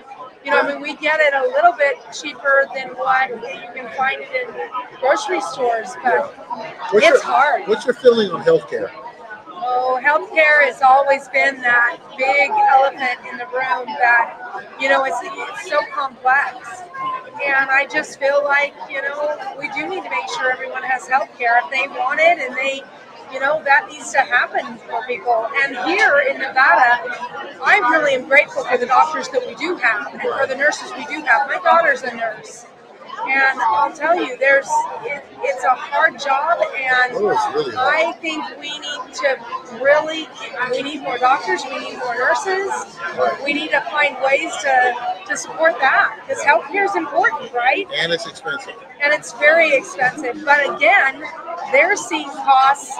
you know, I mean, we get it a little bit cheaper than what you can find it in grocery stores, but it's hard. What's your feeling on healthcare? Oh, healthcare has always been that big elephant in the room that, you know, it's so complex. And I just feel like, you know, we do need to make sure everyone has healthcare if they want it, and they, you know, that needs to happen for people. And here in Nevada, I really am grateful for the doctors that we do have and for the nurses we do have. My daughter's a nurse. And I'll tell you, it's a hard job, and really I think we need more doctors, we need more nurses, we need to find ways to support that, because healthcare is important, right? And it's expensive. And it's very expensive, but again, they're seeing costs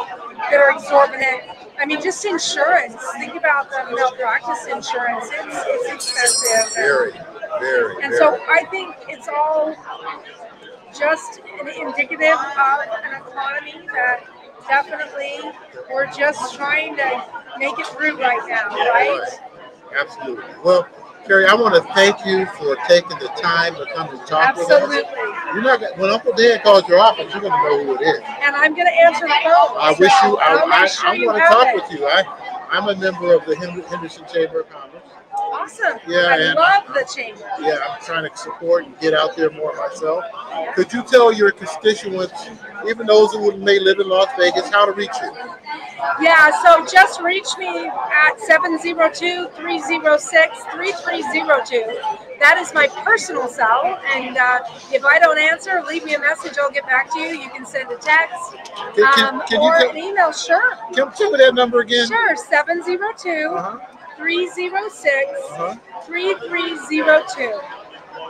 that are exorbitant. I mean, just insurance, think about the malpractice insurance, it's expensive. Very. And so I think it's all just indicative of an economy that definitely we're just trying to make it through right now, right? Absolutely. Well, Carrie, I want to thank you for taking the time to come and talk with us. Absolutely. You're not gonna, when Uncle Dan calls your office, you're going to know who it is. And I'm going to answer the phone. I want to talk with you. I'm a member of the Henderson Chamber of Commerce. Awesome. Yeah, I and love the chamber. Yeah, I'm trying to support and get out there more myself. Could you tell your constituents, even those who may live in Las Vegas, how to reach you? Yeah, so just reach me at 702-306-3302. That is my personal cell, and if I don't answer, leave me a message. I'll get back to you. You can send a text or an email. Sure. Tell me that number again. Sure, 702-306-3302.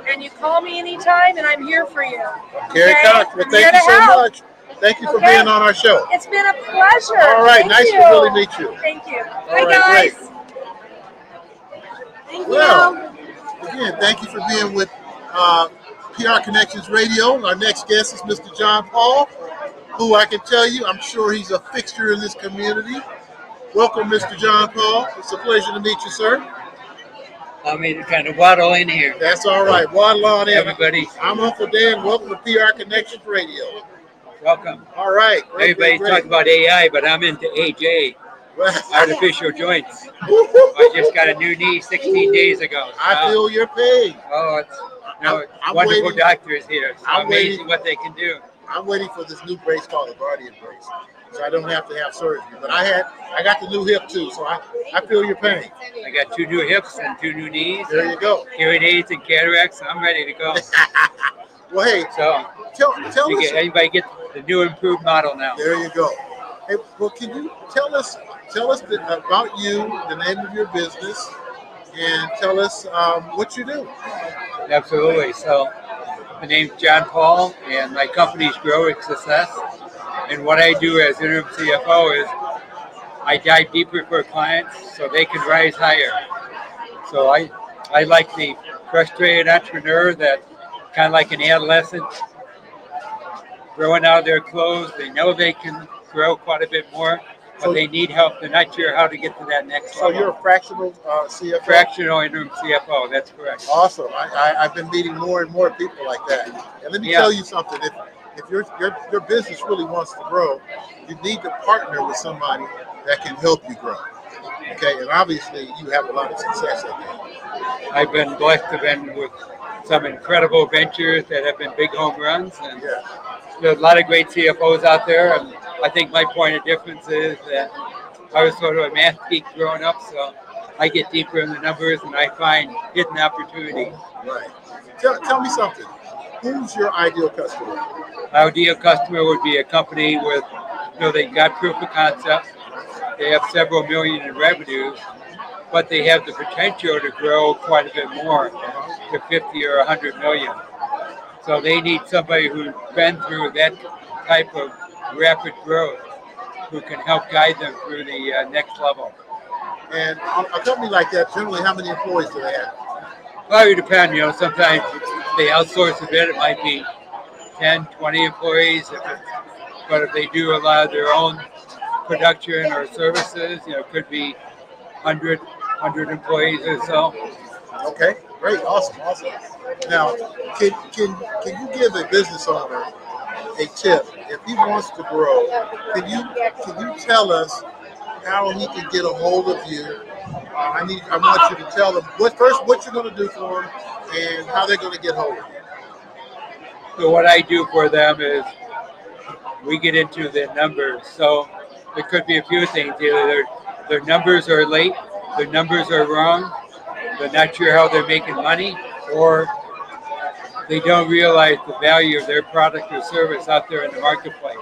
And you call me anytime, and I'm here for you. Carrie Cox, well, thank you so much. Thank you for being on our show. It's been a pleasure. All right, Thank nice you. to really meet you. Thank you. All Bye, right, guys. Thank Well, you. again, thank you for being with PR Connections Radio. Our next guest is Mr. John Paul, who I can tell you, I'm sure he's a fixture in this community. Welcome, Mr. John Paul. It's a pleasure to meet you, sir. I mean, to kind of waddle in here. That's all right. Waddle on in. Everybody. I'm Uncle Dan. Welcome to PR Connections Radio. Welcome. All right. Everybody's talking about AI, but I'm into AJ, artificial joints. I just got a new knee 16 days ago. So. I feel your pain. Oh, it's I'm wonderful waiting. doctors here. It's I'm amazing waiting. what they can do. I'm waiting for this new brace called a Guardian brace, so I don't have to have surgery. But I got the new hip too, so I feel your pain. I got 2 new hips and 2 new knees. There you go. Hearing aids and cataracts. I'm ready to go. Well, hey, so tell us. Anybody get the new improved model now? There you go. Hey, well, can you tell us about you, the name of your business, and tell us what you do? Absolutely. So, my name's John Paul, and my company's Grow with Success. And what I do as interim CFO is I dive deeper for clients so they can rise higher. So I like the frustrated entrepreneur that kind of like an adolescent growing out of their clothes. They know they can grow quite a bit more, but they need help. They're not sure how to get to that next level. So you're a fractional CFO? Fractional interim CFO, that's correct. Awesome. I've been meeting more and more people like that. And let me tell you something. If your business really wants to grow, you need to partner with somebody that can help you grow. Okay, and obviously you have a lot of success at that. I've been blessed to have been with some incredible ventures that have been big home runs, and there's a lot of great CFOs out there. And I think my point of difference is that I was sort of a math geek growing up, so I get deeper in the numbers and I find hidden opportunities. Right. Tell me something. Who's your ideal customer? My ideal customer would be a company with, they got proof of concept. They have several million in revenues, but they have the potential to grow quite a bit more to 50 or 100 million. So they need somebody who's been through that type of rapid growth, who can help guide them through the next level. And a company like that, generally, how many employees do they have? Well, it depends. Sometimes they outsource a bit. It might be 10, 20 employees. But if they do a lot of their own production or services, it could be 100 employees or so. Okay, great, awesome. Now, can you give a business owner a tip if he wants to grow? Can you tell us how he can get a hold of you? I want you to tell them what you're going to do for them and how they're going to get hold of you. So what I do for them is we get into the numbers. So it could be a few things. Either their numbers are late, their numbers are wrong, they're not sure how they're making money, or they don't realize the value of their product or service out there in the marketplace.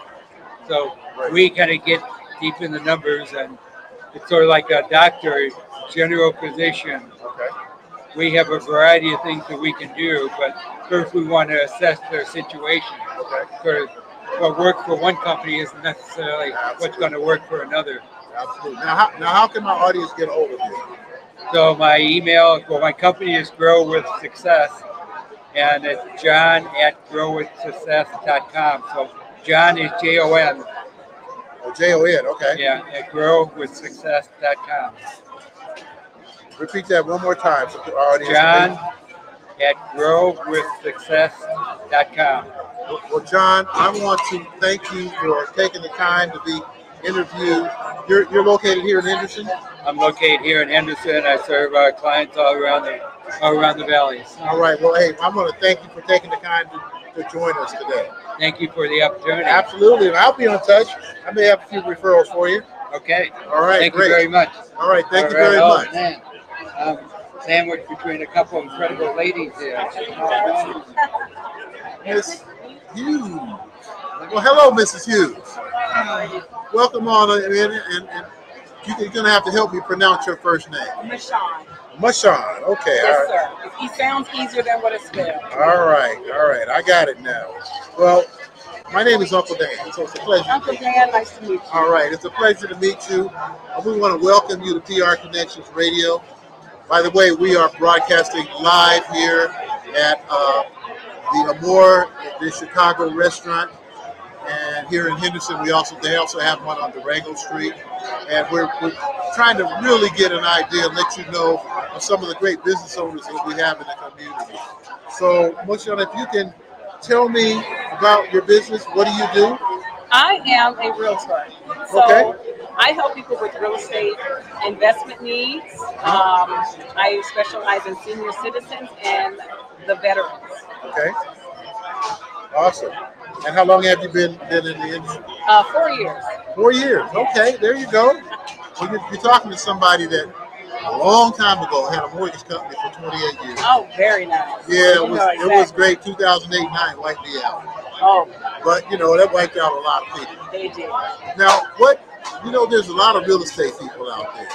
So we kind of get deep in the numbers, and it's sort of like a doctor, general physician. Okay. We have a variety of things that we can do, but first we want to assess their situation. Okay. Because what works for one company isn't necessarily what's going to work for another. Absolutely. Now, how can my audience get a hold of you? So my my company is Grow with Success, and it's john@growwithsuccess.com. So John is Jon. Oh, Jon, okay. Yeah, at growwithsuccess.com. Repeat that one more time so our audience. John@growwithsuccess.com. Well, John, I want to thank you for taking the time to be interviewed You're located here in Henderson? I'm located here in Henderson. I serve our clients all around the valley. All right. Well, hey, I want to thank you for taking the time to join us today. Thank you for the opportunity. Absolutely. And I'll be in touch. I may have a few referrals for you. Okay. All right. Thank great. you very much. All right. Thank you very much. Man. Sandwiched between a couple of incredible ladies here. Miss Hughes. Well, hello, Mrs. Hughes. Welcome on in, and you're going to have to help me pronounce your first name. Mashawn. Mashawn. Okay. Yes, sir. It sounds easier than what it's spelled. All right. I got it now. Well, my name is Uncle Dan, so it's a pleasure. Uncle Dan, nice to meet you. All right. It's a pleasure to meet you. We want to welcome you to PR Connections Radio. By the way, we are broadcasting live here at the Amore, the Chicago restaurant. And here in Henderson, they also have one on Durango Street. And we're trying to really get an idea and let you know of some of the great business owners that we have in the community. So, Mashawn, if you can tell me about your business, what do you do? I am a realtor. So okay. I help people with real estate investment needs. I specialize in senior citizens and the veterans. Okay. Awesome. And how long have you been in the industry? 4 years. 4 years. Okay, there you go. Well, you're talking to somebody that a long time ago had a mortgage company for 28 years. Oh, very nice. Yeah, it was great. 2008-9 wiped me out. Oh. But, that wiped out a lot of people. They did. Now, there's a lot of real estate people out there.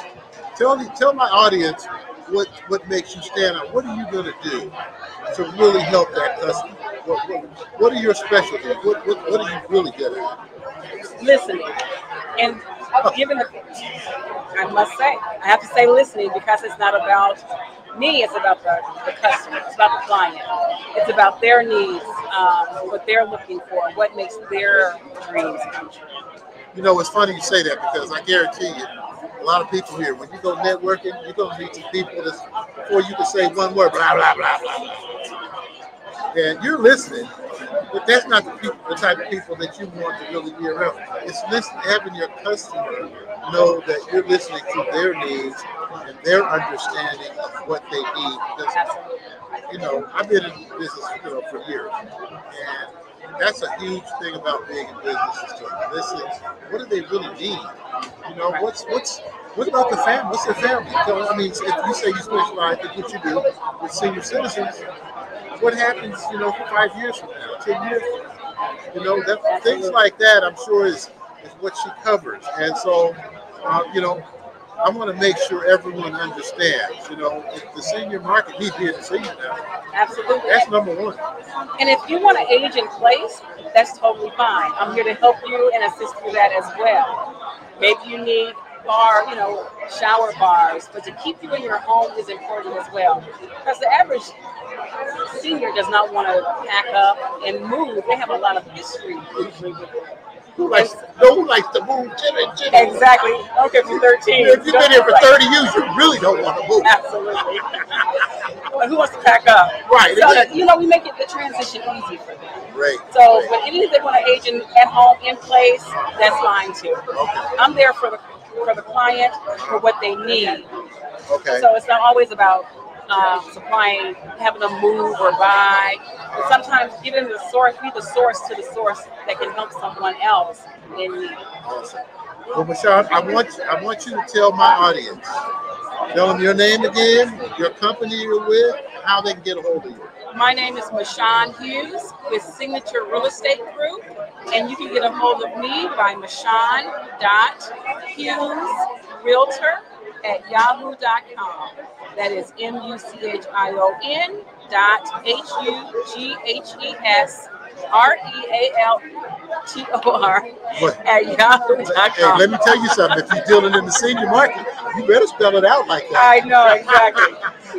Tell my audience what makes you stand out. What are you going to do to really help that customer? What are your specialties? What are you really good at? Listening. And I must say, I have to say listening because it's not about me, it's about the customer, it's about the client. It's about their needs, what they're looking for, what makes their dreams come true. It's funny you say that because I guarantee you, a lot of people here, when you go networking, you're going to meet some people before you can say one word, blah, blah, blah, blah, blah. And you're listening, but that's not the type of people that you want to really be around. It's having your customer know that you're listening to their needs and their understanding of what they need. Because, I've been in business, for years, and that's a huge thing about being in business is to listen. What do they really need? What about the family? What's their family? If you say you specialize in what you do with senior citizens, what happens, for 5 years from now, 10 years from now? Things like that, I'm sure, is what she covers. And so, I want to make sure everyone understands, the senior market needs to be in the senior now. Absolutely. That's number one. And if you want to age in place, that's totally fine. I'm here to help you and assist you with that as well. Maybe you need shower bars, but to keep you in your home is important as well. Because the average senior does not want to pack up and move. They have a lot of history usually with it. Who likes to move? Jimmy. Exactly. Okay, for 13. If you've been here for 30 years, you really don't want to move. Absolutely. Well, who wants to pack up? Right. So, Exactly. we make it the transition easy for them. Great. So, but even if they want to age at home, in place, that's fine too. Okay. I'm there for the client, for what they need. Okay. So it's not always about supplying, having them move or buy. But sometimes be the source to the source that can help someone else in need. Awesome. Well, Mashawn, I want you to tell my audience. Tell them your name again, your company you're with, how they can get a hold of you. My name is Mashawn Hughes with Signature Real Estate Group, and you can get a hold of me by Mashawn.HughesRealtor@yahoo.com. That is MUCHION.HUGHESREALTOR@yahoo.com. Hey, let me tell you something. If you're dealing in the senior market, you better spell it out like that. I know, exactly.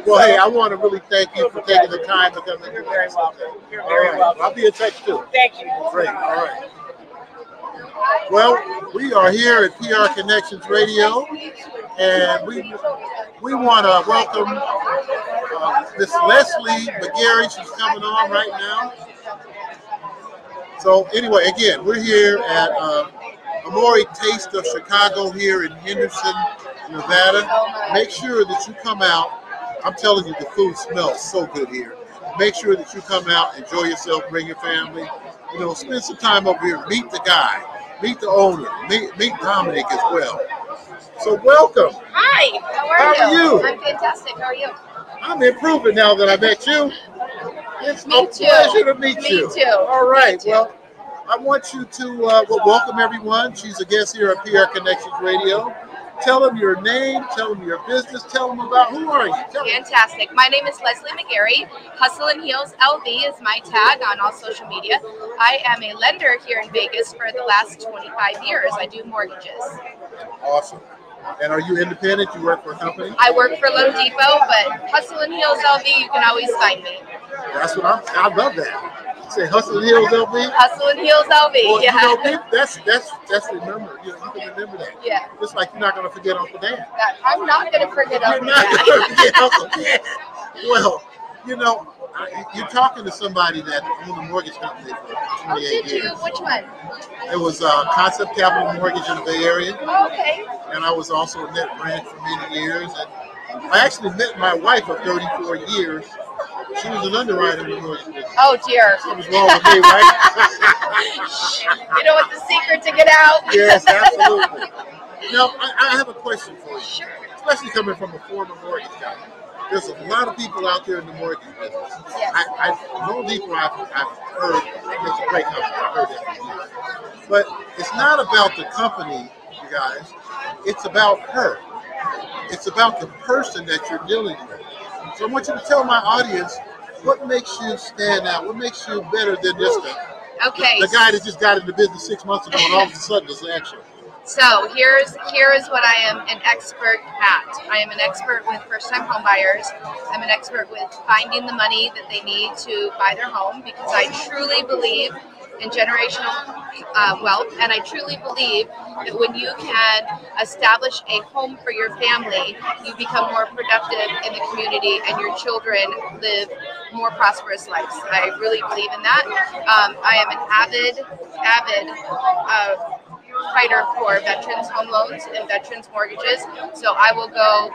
Well, hey, I want to really thank you for taking the time to come in. You're very welcome. You're All very right. welcome. I'll be in touch too. Thank you. Great. All right. Well, we are here at PR Connections Radio, and we want to welcome Miss Leslie McGarry. She's coming on right now. So anyway, again, we're here at Amore Taste of Chicago here in Henderson, Nevada. Make sure that you come out. I'm telling you, the food smells so good here. Make sure that you come out, enjoy yourself, bring your family. You know, spend some time over here. Meet the guy, meet the owner, meet Dominic as well. So welcome. Hi, How are you? I'm fantastic. How are you? I'm improving now that I met you. It's Me a too. pleasure to meet you. Me too. All right. Me too. Well, I want you to welcome everyone. She's a guest here at PR Connections Radio. Tell them your name, tell them your business, tell them about who are you. Fantastic. My name is Leslie McGarry. Hustle and Heels LV is my tag on all social media. I am a lender here in Vegas for the last 25 years. I do mortgages. Awesome. And are you independent? You work for a company? I work for Loan Depot, but Hustle and Heels LV, you can always find me. That's what I love that. You say Hustle and Heels LV? Hustle and Heels LV, Well, yeah. You know, that's remember. You can remember that. Yeah. Just like you're not going to forget Uncle Dan. I'm not going to forget You're Uncle not Dan. going to forget Uncle Dan. Well, you know, you're talking to somebody that owned a mortgage company for 28 years. Which one? It was Concept Capital Mortgage in the Bay Area. Oh, okay. And I was also a net branch for many years. And I actually met my wife of 34 years. She was an underwriter in the mortgage business. Oh, dear. Something's wrong with me, right? You know what's the secret to get out? Yes, absolutely. Now, I have a question for you. Sure. Especially coming from a former mortgage guy. There's a lot of people out there in the mortgage business. Yes. Loan Depot, I've heard, it's a great company. I've heard that from you. But it's not about the company, you guys. It's about her. It's about the person that you're dealing with. So I want you to tell my audience what makes you stand out, what makes you better than just the guy that just got into business 6 months ago and all of a sudden is action. So here is what I am an expert at. I am an expert with first-time home buyers. I'm an expert with finding the money that they need to buy their home because I truly believe in generational wealth, and I truly believe that when you can establish a home for your family, you become more productive in the community and your children live more prosperous lives. I really believe in that. I am an avid fighter for veterans home loans and veterans mortgages. So I will go,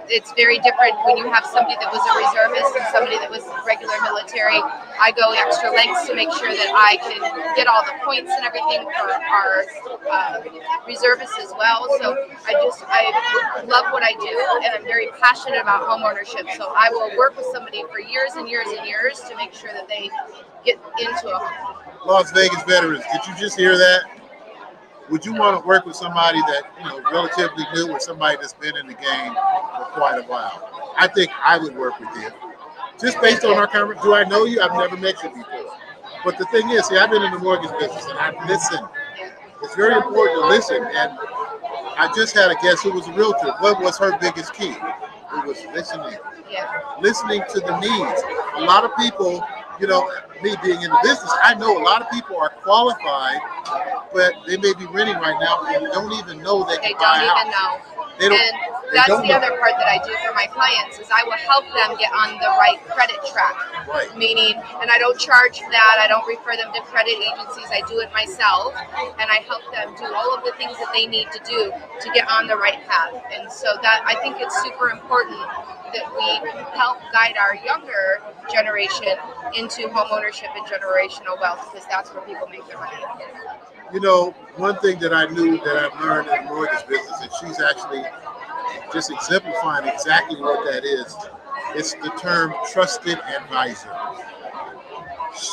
it's very different when you have somebody that was a reservist and somebody that was regular military. I go extra lengths to make sure that I can get all the points and everything for our reservists as well. So I love what I do, and I'm very passionate about home ownership. So I will work with somebody for years and years and years to make sure that they get into a home. Las Vegas veterans, did you just hear that? Would you want to work with somebody that, you know, relatively new or somebody that's been in the game for quite a while? I think I would work with you. Just based on our conversation, do I know you? I've never met you before. But the thing is, see, I've been in the mortgage business and I listen. It's very important to listen. And I just had a guest who was a realtor. What was her biggest key? It was listening. Listening to the needs. A lot of people, you know, me being in the business, I know a lot of people are qualified, but they may be renting right now and don't even know they can buy a house. They don't even know. And that's the other part that I do for my clients is I will help them get on the right credit track. Right. Meaning, and I don't charge for that. I don't refer them to credit agencies. I do it myself, and I help them do all of the things that they need to do to get on the right path. And so that I think it's super important that we help guide our younger generation into home ownership and generational wealth, because that's where people make their money. You know, one thing that I knew that I've learned in the mortgage business, and she's actually just exemplifying exactly what that is. It's the term trusted advisor.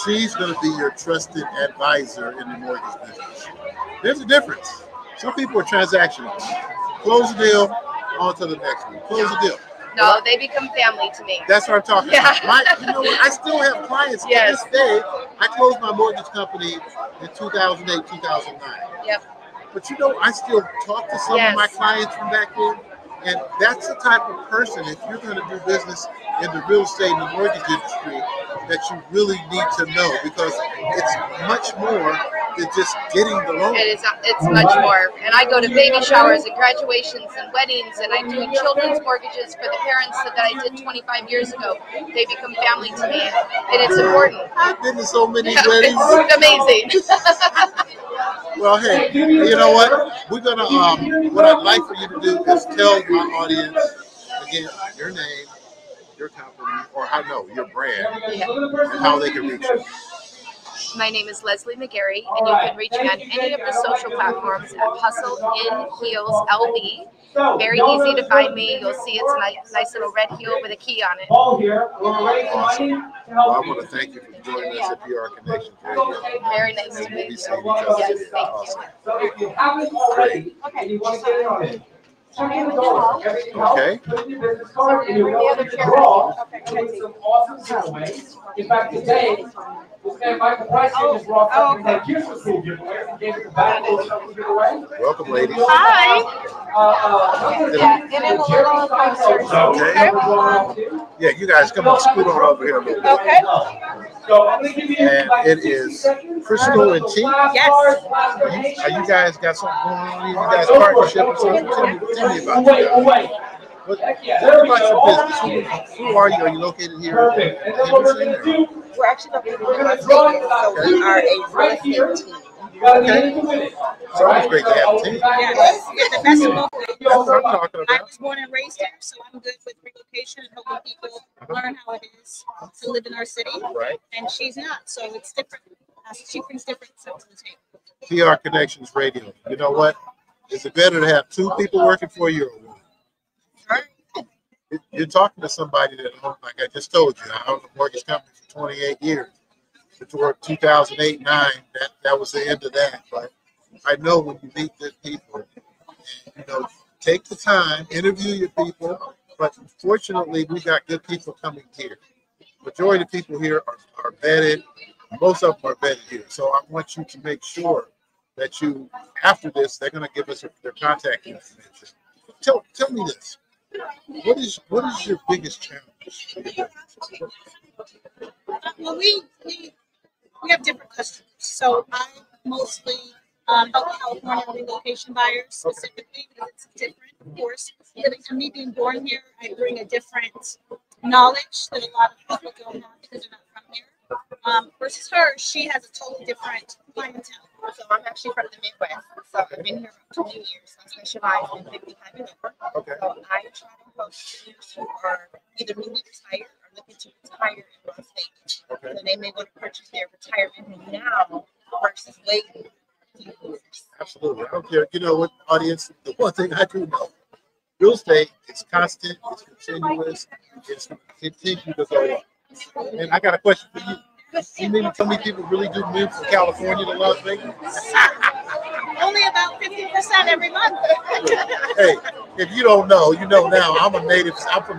She's going to be your trusted advisor in the mortgage business. There's a difference. Some people are transactional. Close the deal, on to the next one. Close the deal. No, they become family to me. That's what I'm talking about. You know what? I still have clients to this day. I closed my mortgage company in 2008, 2009. Yep. But you know, I still talk to some of my clients from back then. And that's the type of person, if you're going to do business in the real estate and the mortgage industry, that you really need to know, because it's much more than just getting the loan. It's much more. And I go to baby showers and graduations and weddings, and I do children's mortgages for the parents that I did 25 years ago. They become family to me, and it's important. I've been to so many weddings. It's amazing. Well, hey, you know what? We're gonna what I'd like for you to do is tell my audience again your name, your company, or your brand, and how they can reach you. My name is Leslie McGarry, and you can reach me on any of the social platforms at Hustle in Heels LB. Very easy to find me. You'll see it's a nice little red heel with a key on it. Awesome. Well, I want to thank you for joining us at PR Connections Radio. Very nice to meet you. Yes, thank you. Great. Okay. In fact, today, this man Michael Price just walked up and said, "Here's the cool giveaway." And gave it the basketball giveaway. Welcome, ladies. Hi. And then a little concert. Okay. Yeah, you guys come on, scoot on over here a little bit. Okay. And it is Crystal and T. Yes. Are you guys got something going on? You guys partnership or something? Tell me about it. What about your business? Who are you? Are you located here in Henderson? We're actually located in Las Vegas, so we are a real estate team. Okay. So it's great to have a team. Yes, it's the best of both worlds. That's what I'm talking I about. was born and raised here, so I'm good with relocation and helping people learn how it is to live in our city. Right. And she's not, so it's different. She brings different stuff to the PR table. Connections Radio. You know what? Is it better to have two people working for you or one? You're talking to somebody that, like I just told you, I owned a mortgage company for 28 years. Before 2008, 9, that was the end of that. But I know when you meet good people, and, take the time, interview your people. But fortunately, we got good people coming here. Majority of people here are vetted. Most of them are vetted here. So I want you to make sure that you, after this, they're going to give us their contact information. Tell me this. What is your biggest challenge? Well, we have different customers. So I mostly help California relocation buyers specifically because it's different, of course. Me being born here, I bring a different knowledge that a lot of people don't have because they're not from here. Versus her, she has a totally different clientele. So I'm actually from the Midwest. So I've been here for 20 years. I specialize in 55 and over. Okay. So I try to help seniors who are either newly retired or looking to retire in Las Vegas. Okay. So they may want to purchase their retirement now versus waiting a few years. Absolutely. I don't care. You know what, audience? The one thing I do know, real estate is constant, it's continuous, it's continue to go up. And I got a question for you. You mean to tell me people really do move from California to Las Vegas? Only about 50% every month. Hey, if you don't know, you know now. I'm from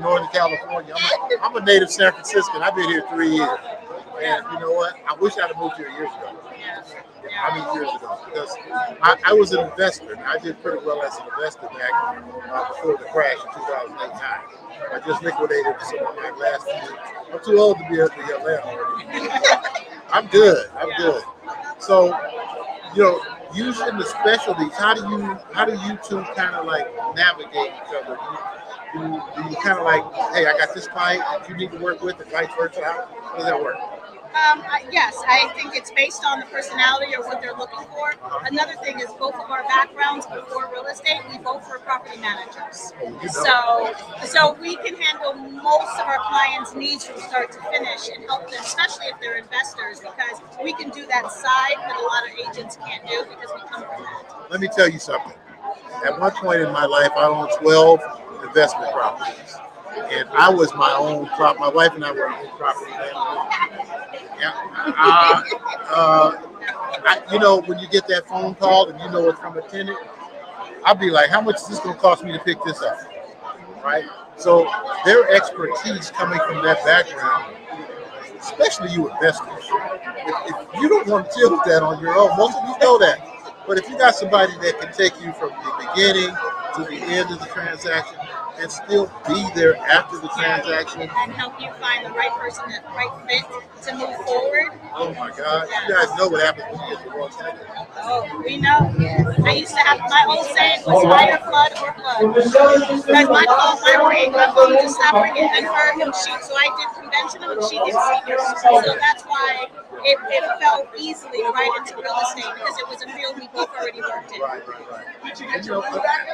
Northern California. I'm a native San Franciscan. I've been here 3 years. And you know what? I wish I'd have moved here years ago. Years ago. Because I was an investor. And I did pretty well as an investor back before the crash in 2008-9. I just liquidated some of my last year. I'm too old to be able to be Atlanta. I'm good. So, using the specialties, how do you two kind of like navigate each other? Do you kind of like, hey, I got this client that you need to work with, and vice versa? How does that work? Yes, I think it's based on the personality or what they're looking for. Another thing is both of our backgrounds before real estate, we both were property managers. So we can handle most of our clients' needs from start to finish and help them, especially if they're investors, because we can do that side that a lot of agents can't do because we come from that. Let me tell you something. At one point in my life, I owned 12 investment properties. And I was my own my wife and I were our own property managers. When you get that phone call and you know it's from a tenant, I'll be like, how much is this going to cost me to pick this up? Right? So their expertise coming from that background, especially you investors, if you don't want to deal with that on your own, most of you know that. But if you got somebody that can take you from the beginning to the end of the transaction, and still be there after the transaction. And help you find the right person, the right fit to move forward. Oh my God. You guys know what happens when you get the wrong ticket. Oh, we know. I used to have my old saying was fire, flood, or blood. Because my ring, I'm going to stop ringing. And so I did conventional and she did seniors. So that's why it fell easily right into real estate because it was a field we both already worked in. Right. And, you know,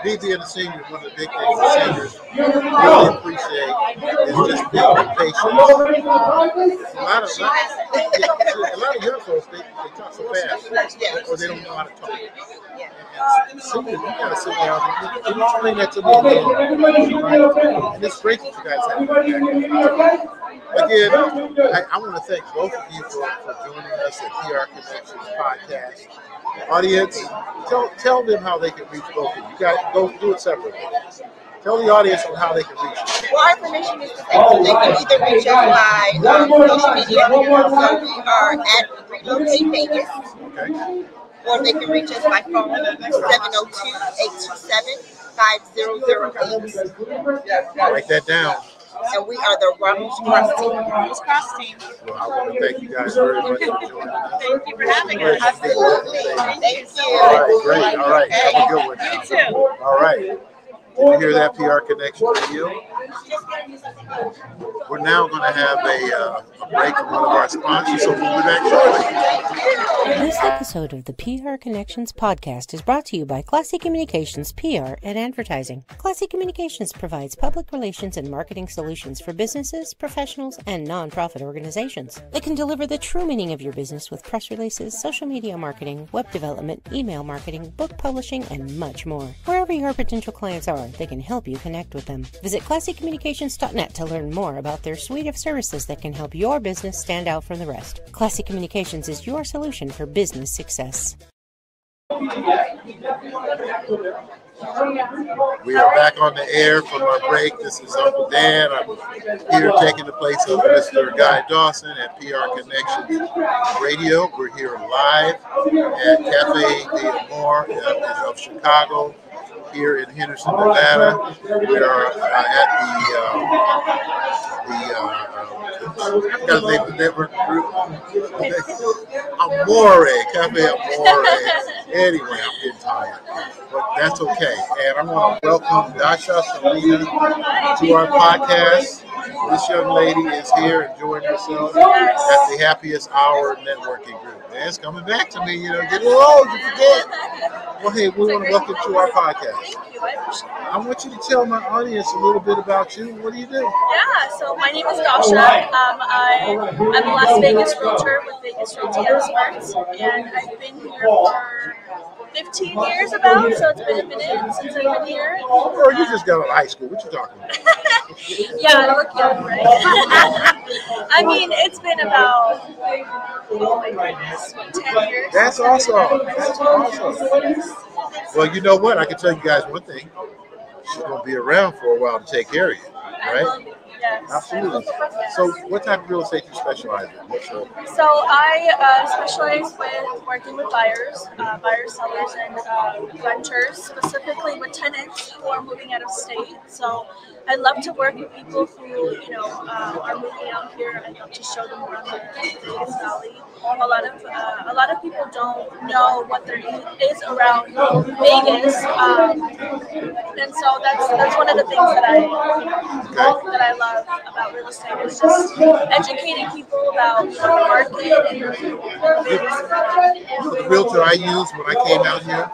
me being a senior, one of the big things the seniors really appreciate is just being patient. A lot of young folks, they talk so fast, or they don't know how to talk. And seniors, you gotta sit down and explain that to me again. Right? And it's great that you guys have that. Again, I want to thank both of you for joining us at PR Connections Podcast. Audience, tell them how they can reach both of you. You guys go do it separately. Tell the audience on how they can reach you. Well, our information is the same. They can either reach us by social media. So we are at Relocate Vegas. Okay. Or they can reach us by phone, 702-827-5008. Write that down. And we are the Ramos Cross Team. Ramos Cross Team. Well, I want to thank you guys very much for joining us. Thank you for having us. Absolutely. Thank you. All right, great. All right. Have a good one. You too. All right. Did you hear that, PR Connection Radio? We're now going to have a break from one of our sponsors, so we'll be back shortly. This episode of the PR Connections podcast is brought to you by Classy Communications PR and Advertising. Classy Communications provides public relations and marketing solutions for businesses, professionals, and nonprofit organizations. They can deliver the true meaning of your business with press releases, social media marketing, web development, email marketing, book publishing, and much more. Wherever your potential clients are, they can help you connect with them. Visit classycommunications.net to learn more about their suite of services that can help your business stand out from the rest. Classy Communications is your solution for business success. We are back on the air from our break. This is Uncle Dan. I'm here taking the place of Mr. Guy Dawson at PR Connections Radio. We're here live at Cafe de Amor of Chicago, here in Henderson, Nevada. We are at the network group. Amore, Cafe Amore. Anyway, I'm getting tired, but that's okay. And I want to welcome Dasha Salina to our podcast. This young lady is here enjoying herself at the Happiest Hour networking group. And it's coming back to me, getting a little old, you forget. Well, hey, we want to welcome to our podcast. I want you to tell my audience a little bit about you. What do you do? Yeah, so my name is Dasha. I'm a Las Vegas realtor with Vegas Realty Experts, and I've been here for 15 years about, so it's been a minute since I've been here. Girl, you just got out of high school. What you talking about? Yeah, I look young, right? I mean, it's been about, oh my goodness, 10 years. That's awesome. That's awesome. Well, you know what? I can tell you guys one thing. She's going to be around for a while to take care of you, right? Yes. Absolutely. So what type of real estate do you specialize in? So I specialize with working with buyers, sellers, and renters, specifically with tenants who are moving out of state. So I love to work with people who, are moving out here. I love to show them around the Vegas Valley. A lot of people don't know what there is around Vegas, and so that's one of the things that I love about real estate is just educating people about the market and the realtor I used when I came out here,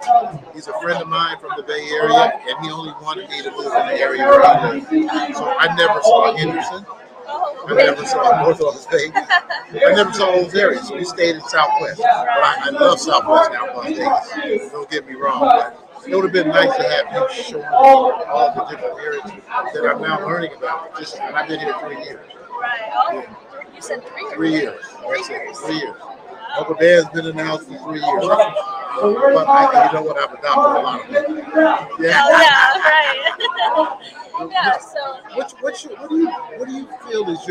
he's a friend of mine from the Bay Area, and he only wanted me to live in the area where he lived. So I never saw Henderson. I never saw North Orange State. I never saw those areas. So we stayed in Southwest. But I love Southwest now, Las Vegas. Don't get me wrong, but it would have been nice to have you showing all the different areas that I'm now learning about. And I've been here 3 years. Right. Oh, you said 3 years. 3 years. That's it. 3 years. Uncle Dan's been in the house for 3 years. But you know what? I've adopted a lot of people. Yeah. Oh, yeah. Right. Yeah. So. What do you feel is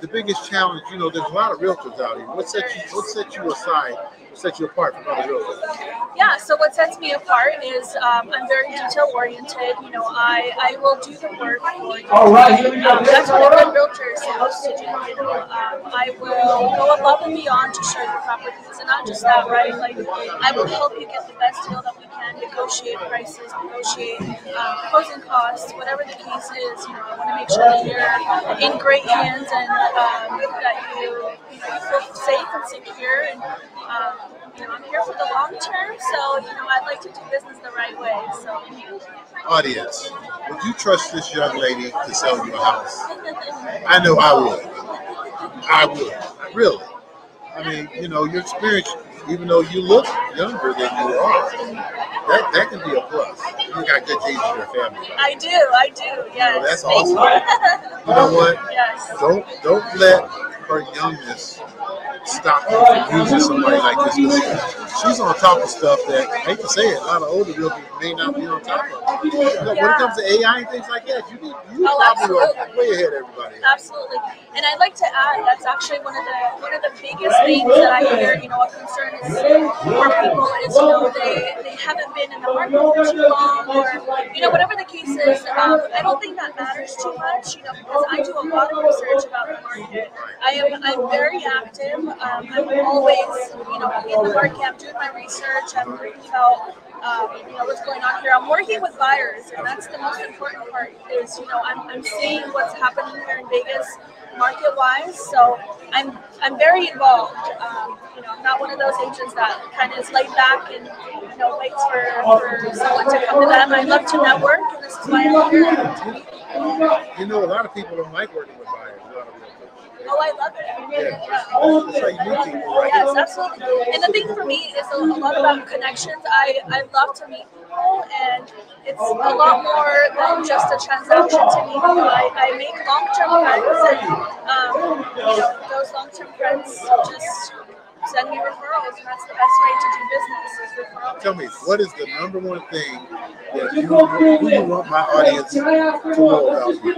the biggest challenge? There's a lot of realtors out here. What set you aside set you apart from other realtors? Yeah, so what sets me apart is I'm very detail oriented. You know, I will do the work for you. All right, here we go. That's what a good realtor is supposed to do. You know, I will go above and beyond to show you properties, and not just that, right? Like, I will help you get the best deal that we can, negotiate prices, negotiate closing costs, whatever the case is. You know, I want to make sure that you're in great hands and that you feel safe and secure. And you know, I'm here for the long term, so you know, I'd like to do business the right way. So, audience, would you trust this young lady to sell you a house? I know I would. I would, really. I mean, you know, your experience, even though you look younger than you are, that can be a plus. You got good genes in your family. I do, yes. You know, that's awesome. You know what? Yes. Don't let her youngness stop you from using somebody like this. She's on top of stuff that, I hate to say it, a lot of older realtors may not be on top of. You know, when it comes to AI and things like that, you probably are way ahead of everybody. Absolutely. And I'd like to add, that's actually one of the biggest things that I hear, you know, a concern is for people is, you know, they haven't been in the market for too long, or, you know, whatever the case is. I don't think that matters too much, you know, because I do a lot of research about the market. I'm very active. I'm always, you know, in the market. I'm doing my research. I'm reading about, you know, what's going on here. I'm working with buyers, and that's the most important part. Is, you know, I'm seeing what's happening here in Vegas, market-wise. So I'm very involved. You know, I'm not one of those agents that kind of is laid back and, you know, waits for someone to come to them. I love to network, and this is why I'm here. You know, a lot of people don't like working with buyers. Oh, I love it. Yeah. That's how you meet people, right? Yes, absolutely. And the thing for me is a lot about connections. I love to meet people, and it's a lot more than just a transaction to me. You know, I make long-term friends, and you know, those long-term friends just send me referrals, and that's the best way to do business is referrals. Tell me, what is the number one thing that you want my audience to know about you?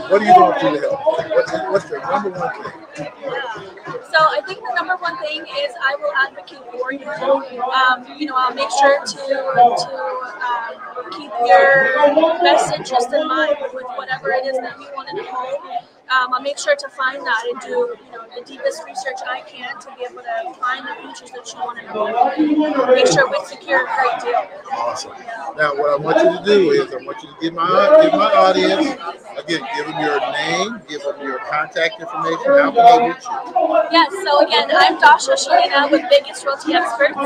What are you going to do to help? What's the number one thing? So I think the number one thing is I will advocate for you. You know, I'll make sure to keep your best interest in mind with whatever it is that you want in a home. I'll make sure to find that and do, you know, the deepest research I can to be able to find the features that you want in a home. Make sure we secure a great deal. Awesome. Now, what I want you to do is I want you to give my audience, again, give them your name, give them your contact information. How can they reach you? Yes, so again, I'm Dasha Shalina with Vegas Realty Experts.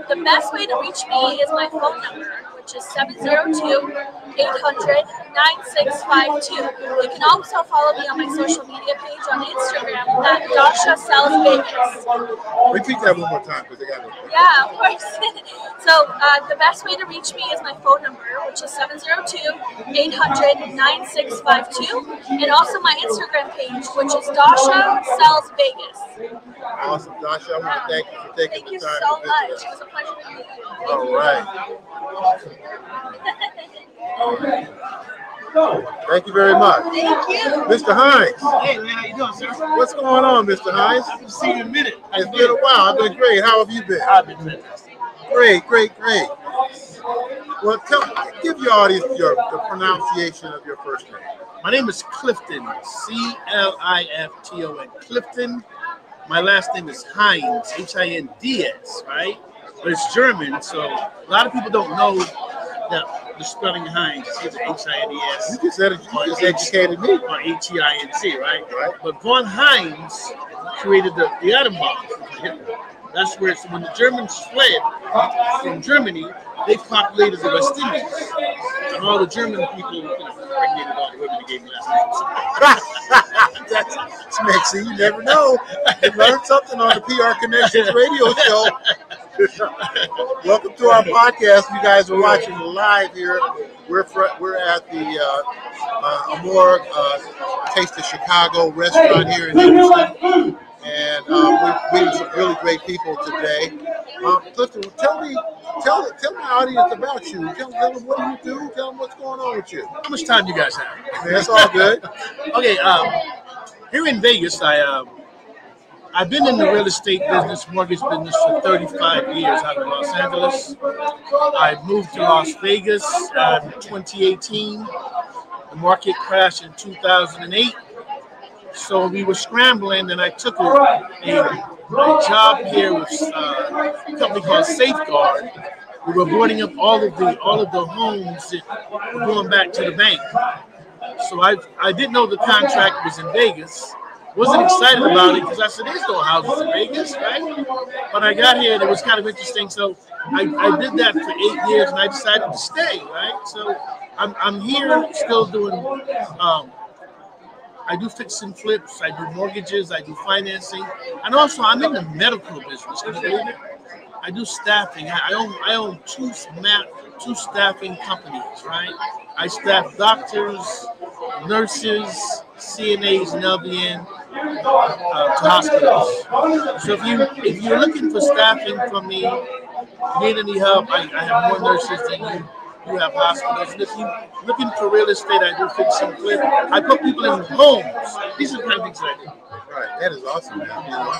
The best way to reach me is my phone number, which is 702-800-9652. You can also follow me on my social media page on Instagram at Dasha Sells Vegas. Repeat that one more time because they got it. Yeah, of course. So the best way to reach me is my phone number, which is 702-800-9652, and also my Instagram page, which is Dasha Sells Vegas. Awesome, Dasha. I want to thank you for taking the time. Thank you so much. It was a pleasure to meet you. All right. Thank you very much. Thank you. Mr. Hines. Hey, man, how you doing, sir? What's going on, Mr. Hines? I've seen you in a minute. It's been a while. I've been great. How have you been? I've been fantastic. Great. Well, give your audience the pronunciation of your first name. My name is Clifton, C-L-I-F-T-O-N, Clifton. My last name is Hines, H-I-N-D-S, right? But it's German, so a lot of people don't know that the spelling Heinz is either H-I-N-E-S. You just educated me. Or H-E-I-N-C, right? But von Heinz created the atom bomb. That's where it's when the Germans fled from Germany, they populated the West Indies. And all the German people, you know, impregnated all the women and gave them last names. That's Smexy. You never know. You learned something on the PR Connections radio show. Welcome to our podcast. You guys are watching live here. We're at the Amore Taste of Chicago restaurant here in Houston. And we've meeting some really great people today. Clifton, tell my audience about you. Tell them what do you do. Tell them what's going on with you. How much time you guys have? That's all good. Okay, here in Vegas, I've been in the real estate business, mortgage business for 35 years out of Los Angeles. I moved to Las Vegas in 2018. The market crashed in 2008. So we were scrambling, and I took a job here with a company called Safeguard. We were boarding up all of the homes that were going back to the bank. So I didn't know the contract was in Vegas. Wasn't excited about it because I said, there's no houses in Vegas, right? But I got here and it was kind of interesting. So I did that for 8 years and I decided to stay, right? So I'm here still doing, I do fix and flips, I do mortgages, I do financing. And also I'm in the medical business, can you believe it? I do staffing. I own two staffing companies, right? I staff doctors, nurses, CNAs, and LVN to hospitals. So if you're looking for staffing from me, need any help, I have more nurses than you have hospitals. And if you're looking for real estate, I do fix and flip. I put people in homes. These are the kind of things I do. Right, that is awesome, man. You know,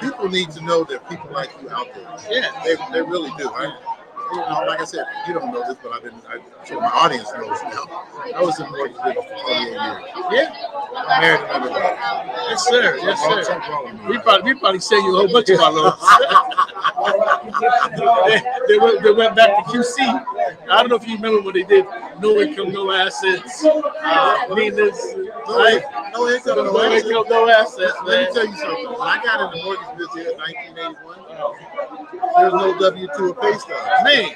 people need to know that people like you out there. Yeah, they really do. You know, like I said, you don't know this, but so my audience knows now. I was in mortgage business for 28 years. Yeah, I'm married to another guy. Yes, sir. Yes, sir. We probably sell you a whole bunch of our loans. they went back to QC. I don't know if you remember when they did no income, no assets. No income, no assets. Let me tell you something. When I got in the mortgage business in 1981, there was no W-2 or pay stub. Man, it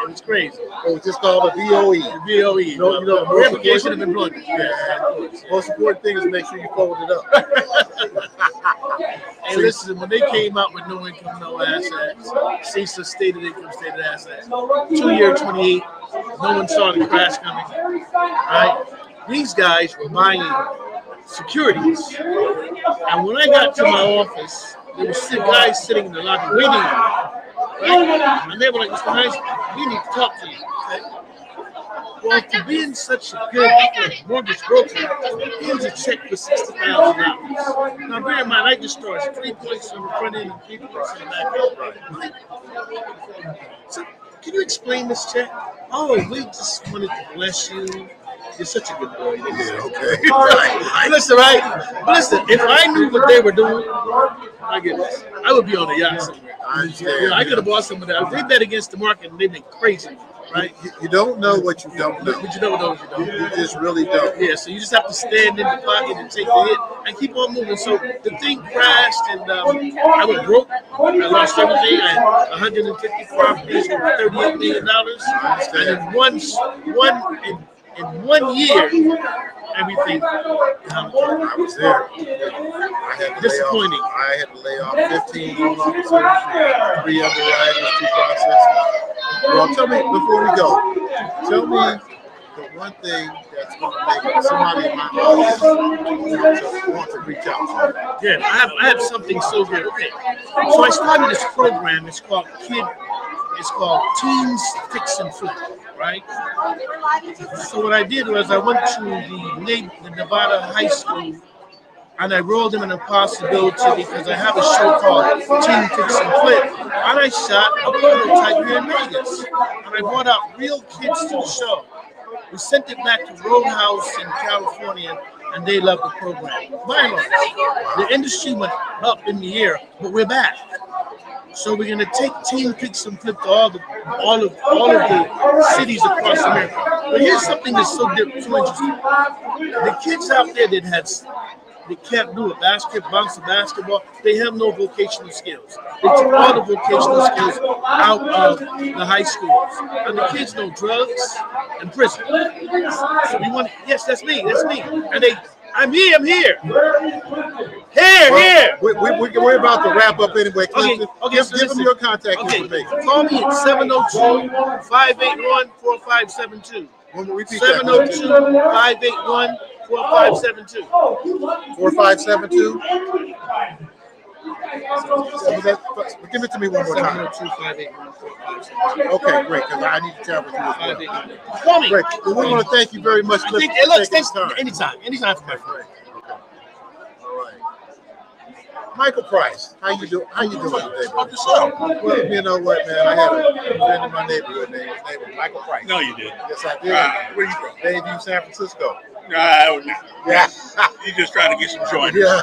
was crazy. It was just called a VOE. VOE. You know, verification of employment. Yeah. Most important thing is make sure you fold it up. Hey, listen, when they came out with no income, no assets, CISA stated income, stated assets, 2 year 28, no one saw the crash coming. Right? These guys were buying securities. And when I got to my office, there were guys sitting in the lobby waiting on me. Right? And they were like, Mr. Hines, we need to talk to you. Okay? Well, for being such a good mortgage broker, here's a check for $60,000. Now, bear in mind, I just charged 3 points on the front end and 3 points on the back end. So, can you explain this check? Oh, we just wanted to bless you. You're such a good boy. Yeah, okay. Listen, right? Listen, if I knew what they were doing, I would be on a yacht somewhere. I understand. Yeah, I could have bought some of that. If they bet against the market and they've been crazy, right? You don't know what you don't know. But you don't know what you don't. You just really don't. Yeah, so you just have to stand in the pocket and take the hit and keep on moving. So the thing crashed and I was broke. I lost everything. I had 150 properties with $38 million. And in 1 year, everything. I was there. I had to disappointing. I had to lay off 15 loan officers, 3 underwriters, 2 processors. Well, tell me before we go. Tell me the one thing that's going to make somebody in my audience want to reach out to you. Yeah, I have something so good. Okay, so I started this program. It's called Teens Fix and Flip. Right? So what I did was I went to the Nevada high school and I rolled them in a possibility because I have a show called Teen Fix and Flip, and I shot a prototype here in Vegas. And I brought out real kids to the show. We sent it back to Roadhouse in California, and they loved the program. By and large, the industry went up in the air, but we're back. So we're gonna take Teen Fix and Flip to all of the cities across America. But here's something that's so interesting. The kids out there they can't do bounce a basketball, they have no vocational skills. They took all the vocational skills out of the high schools. And the kids know drugs and prison. So we want, yes, that's me. And I'm here. Here. We're about to wrap up anyway. Clinton. Okay. Give them your contact information. Call me at 702-581-4572. 702-581-4572. 4572. Give it to me one more time. 702-581-4572. Okay, great. Because I need to chat with you. Call me. Great. Well, we want to thank you very much. Anytime for my friend. Okay. All right. Michael Price, how you doing? How you doing today? Well, you know what, man? I had a friend in my neighborhood named was Michael Price. No, you didn't. Yes, I did. Where you from? Bayview, San Francisco. Yeah. Yeah. You just trying to get some joint. Yeah.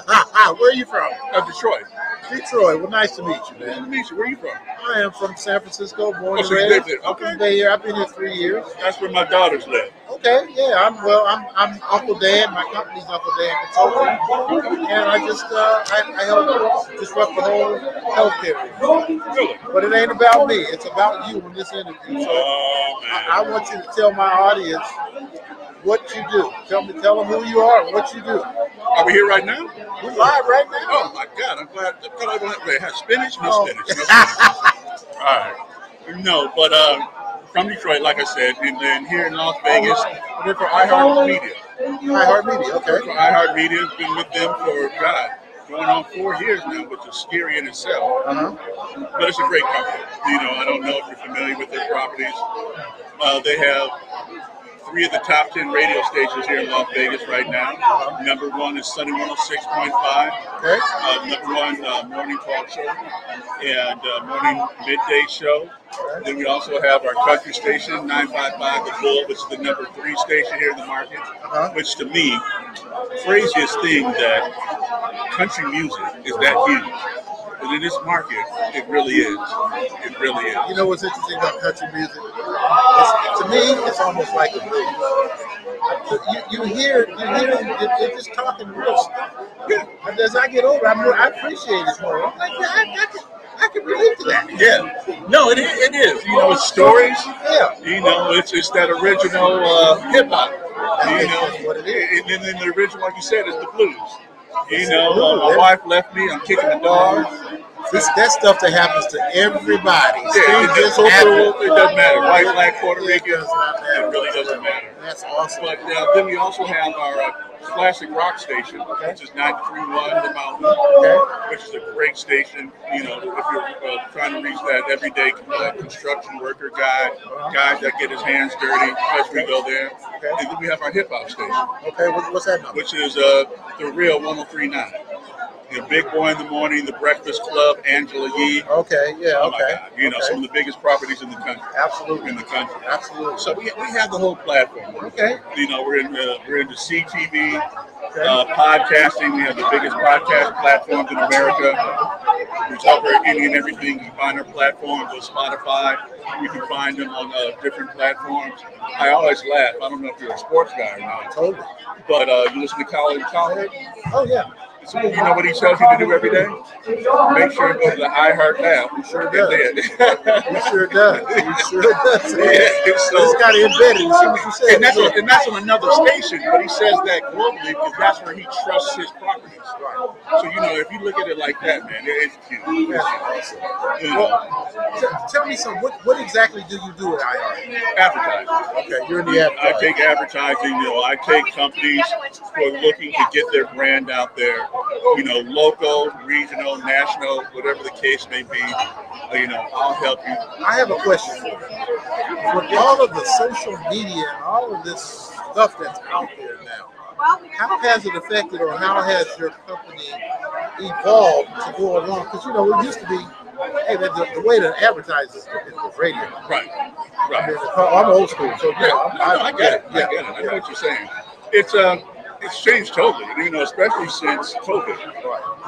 Where are you from? Detroit. Detroit. Well, nice to meet you, man. Nice to meet you. Where are you from? I am from San Francisco, born and so you raised. live there. Okay. Bay here. I've been here 3 years. That's where my daughters live. Okay, yeah. I'm Uncle Dan. My company's Uncle Dan Consulting, and I just I help disrupt the whole healthcare industry. Really? But it ain't about me. It's about you in this interview. So I want you to tell my audience what you do. Tell them who you are and what you do. Are we here right now? We're live right now. Oh my God! I'm glad. I thought I don't have spinach. No spinach. No spinach. All right. No, but from Detroit, like I said, and then here in Las Vegas, I work for iHeartMedia. iHeartMedia, okay. For iHeartMedia, been with them for going on 4 years now, which is scary in itself. But it's a great company. I don't know if you're familiar with their properties. They have 3 of the top 10 radio stations here in Las Vegas right now. Number 1 is Sunny 106.5. Okay. Number 1 morning talk show and morning midday show. Then we also have our country station, 955 The Bull, which is the number 3 station here in the market. Which to me, craziest thing that country music is that huge. But in this market, it really is. It really is. You know what's interesting about country music? To me, it's almost like a blues. You hear they're just talking real stuff. Yeah. As I get older, I appreciate it more. I'm like, I can relate to that. Yeah. No, it is. It's stories. Yeah. It's that original hip hop. That's what it is. And then the original, like you said, is the blues. My wife left me. I'm kicking the dog. That stuff that happens to everybody. Yeah, it doesn't matter. White, black, Puerto Rican. It really doesn't matter. That's awesome. But then we also have our classic rock station, which is 93.1 The Mountain, which is a great station. If you're trying to reach that everyday construction worker guy that get his hands dirty, we go there. And then we have our hip hop station. Okay, what's that number? Which is the Real 103.9. The Big Boy in the Morning, The Breakfast Club, Angela Yee. Okay, yeah, oh my God. Some of the biggest properties in the country. Absolutely. In the country. Absolutely. So we have the whole platform. Okay. We're into CTV, podcasting. We have the biggest podcast platforms in America. We cover any and everything. You can find our platforms on Spotify. You can find them on different platforms. I always laugh. I don't know if you're a sports guy or not. Totally. But you listen to Colin Cowherd? Oh, yeah. So you know what he tells you to do every day? Make sure to go to the iHeart app. He sure does. He sure does. Yeah, so it's got to embed it. You see what you said. And that's on another station, but he says that globally because that's where he trusts his properties. Right. So if you look at it like that, man, it's cute. That's awesome. Well, tell me something. What exactly do you do at iHeart? Advertising. Okay, you're in the advertising. I take advertising. I take companies who are looking to get their brand out there. Local, regional, national, whatever the case may be, I'll help you. I have a question for you. With all of the social media and all of this stuff that's out there now, how has it affected or how has your company evolved to go along? Because, it used to be, hey, the way to advertise is radio. Right. I'm old school, so I get it. I know what you're saying. It's changed totally, especially since COVID.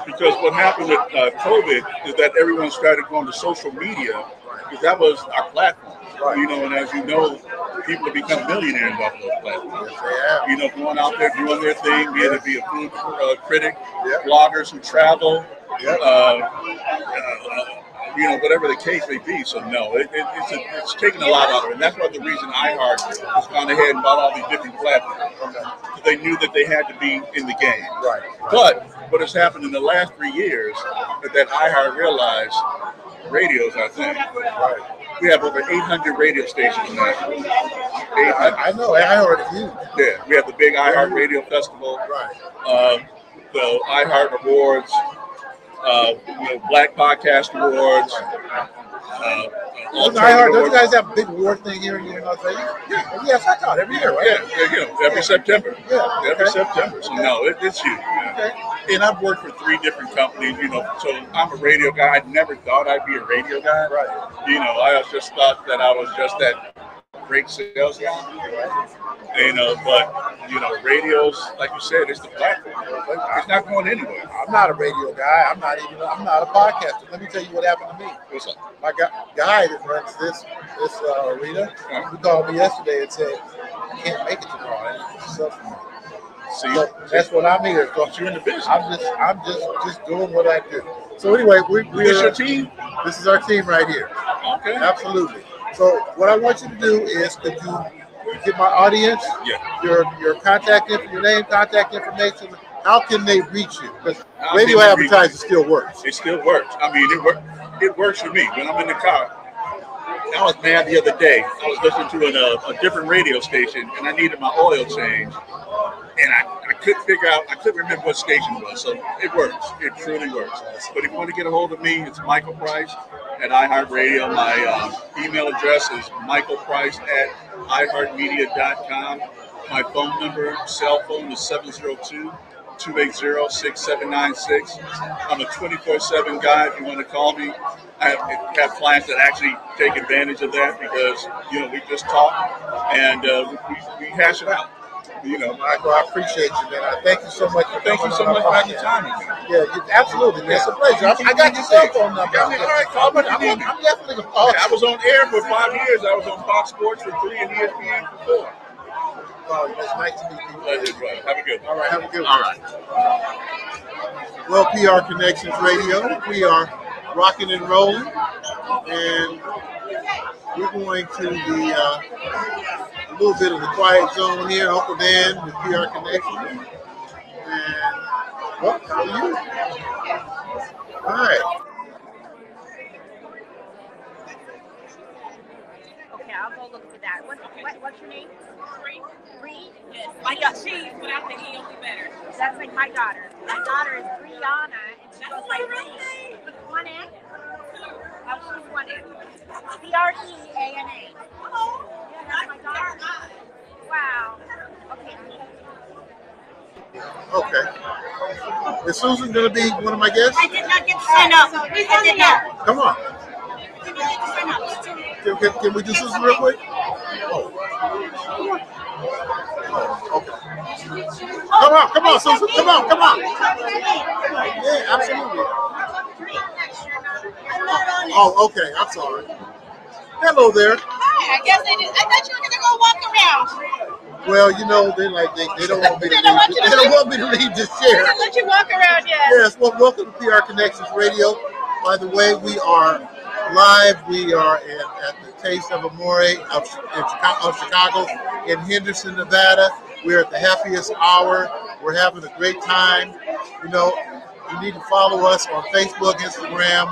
Because what happened with COVID is that everyone started going to social media because that was our platform. And as you know, people have become millionaires off those platforms. Going out there doing their thing, be it be a food critic, bloggers who travel, whatever the case may be. So no, it's taken a lot out of it. And that's what the reason iHeart has gone ahead and bought all these different platforms. Because they knew that they had to be in the game. Right. But what has happened in the last 3 years is that iHeart realized radio's our thing. Right. We have over 800 radio stations now. I know. iHeart is huge. Yeah. We have the big iHeart Radio Festival. Right. The iHeart Awards. Black Podcast Awards. Don't you guys have a big award thing here in Las Vegas? Yeah. Yes, I thought every year, right? Yeah, every September. Yeah, every September. So no, it's huge. And I've worked for 3 different companies, you know, so I'm a radio guy. I never thought I'd be a radio guy. Right. You know, I just thought that I was just that great sales guy. You know, but, you know, radios, like you said, it's the platform. It's not going anywhere. I'm not a radio guy. I'm not a podcaster. Let me tell you what happened to me. What's up? My guy that runs this arena, he called me yesterday and said, I can't make it tomorrow. It's up for me. See, so that's what I'm here. Because you're in the business. I'm just doing what I do. So anyway, we're this your team? This is our team right here. Okay. Absolutely. So what I want you to do is, could you give my audience your your name, contact information? How can they reach you? Because radio advertising still works. It still works. I mean, it works for me. When I'm in the car, I was mad the other day. I was listening to a different radio station, and I needed my oil change. And I couldn't remember what station it was. So it works. It truly works. But if you want to get a hold of me, it's Michael Price at iHeartRadio. My email address is michaelprice@iheartmedia.com. My phone number, cell phone, is 702-280-6796. I'm a 24/7 guy. If you want to call me, I have clients that actually take advantage of that because, you know, we just talk and we hash it out. You know, Michael, I appreciate you, man. I thank you so much for Thank you so much for having time with me. Yeah, absolutely, man. It's a pleasure. I got your cell phone number. All right, call me. I'm definitely going to call. I was on air for 5 years. I was on Fox Sports for 3 and ESPN for 4. Oh, it's nice to meet you. Pleasure, brother. Have a good one. All right, have a good one. All right. Well, PR Connections Radio, we are rocking and rolling, and we're going to the a little bit of the quiet zone here. Uncle Dan with PR Connections. And, well, how are you? All right. Okay, I'll go look for that. What's your name? Bree? Yes. I got cheese without the E, it'll be better. That's like my daughter. My daughter is Brianna, and she goes like Bree. One N? Oh, she's one N. Breana. Oh, yeah, that's my daughter. Wow. Okay. Okay. Is Susan going to be one of my guests? I did not get to sign up. I did not. Come on. I did not get to sign up. Can we do Susan real quick? Oh, okay. Come on, Susan. Come on. Yeah, absolutely. Oh, okay. I'm sorry. Hello there. Hi, I guess they did. I thought you were going to go walk around. Well, you know, they don't want me to leave. They don't want me to leave this chair. They're going to let you walk around, yes. Yes, well, welcome to PR Connections Radio. By the way, we are live. We are at the Taste of Amore of Chicago in Henderson, Nevada. We're at the happiest hour. We're having a great time. You know, you need to follow us on Facebook, Instagram,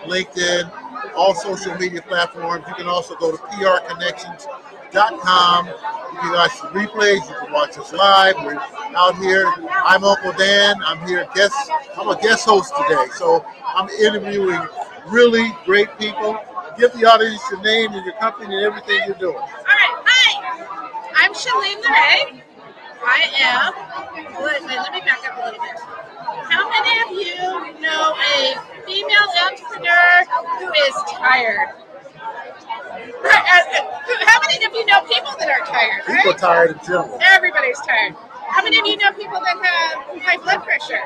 LinkedIn, all social media platforms. You can also go to prconnections.com. You can watch the replays. You can watch us live. We're out here. I'm Uncle Dan. I'm here I'm a guest host today. So I'm interviewing really great people. Give the audience your name and your company and everything you're doing. All right. Hi. I'm Shalene LeRae. I am. Wait, let me back up a little bit. How many of you know a female entrepreneur who is tired? How many of you know people that are tired? People are tired in general. Everybody's tired. How many of you know people that have high blood pressure?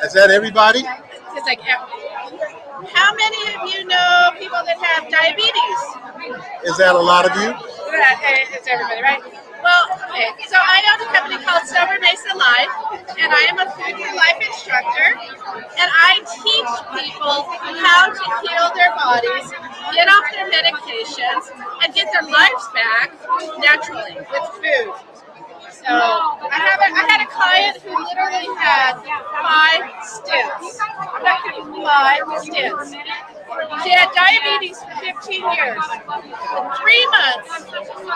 Is that everybody? It's like, how many of you know people that have diabetes? Is that a lot of you? It's everybody, right? Well, okay, so I own a company called Sober Mesa Life, and I am a Food for Life instructor, and I teach people how to heal their bodies, get off their medications, and get their lives back naturally with food. So I had a client who literally had 5 stents. I'm not kidding, 5 stents. She had diabetes for 15 years. In 3 months,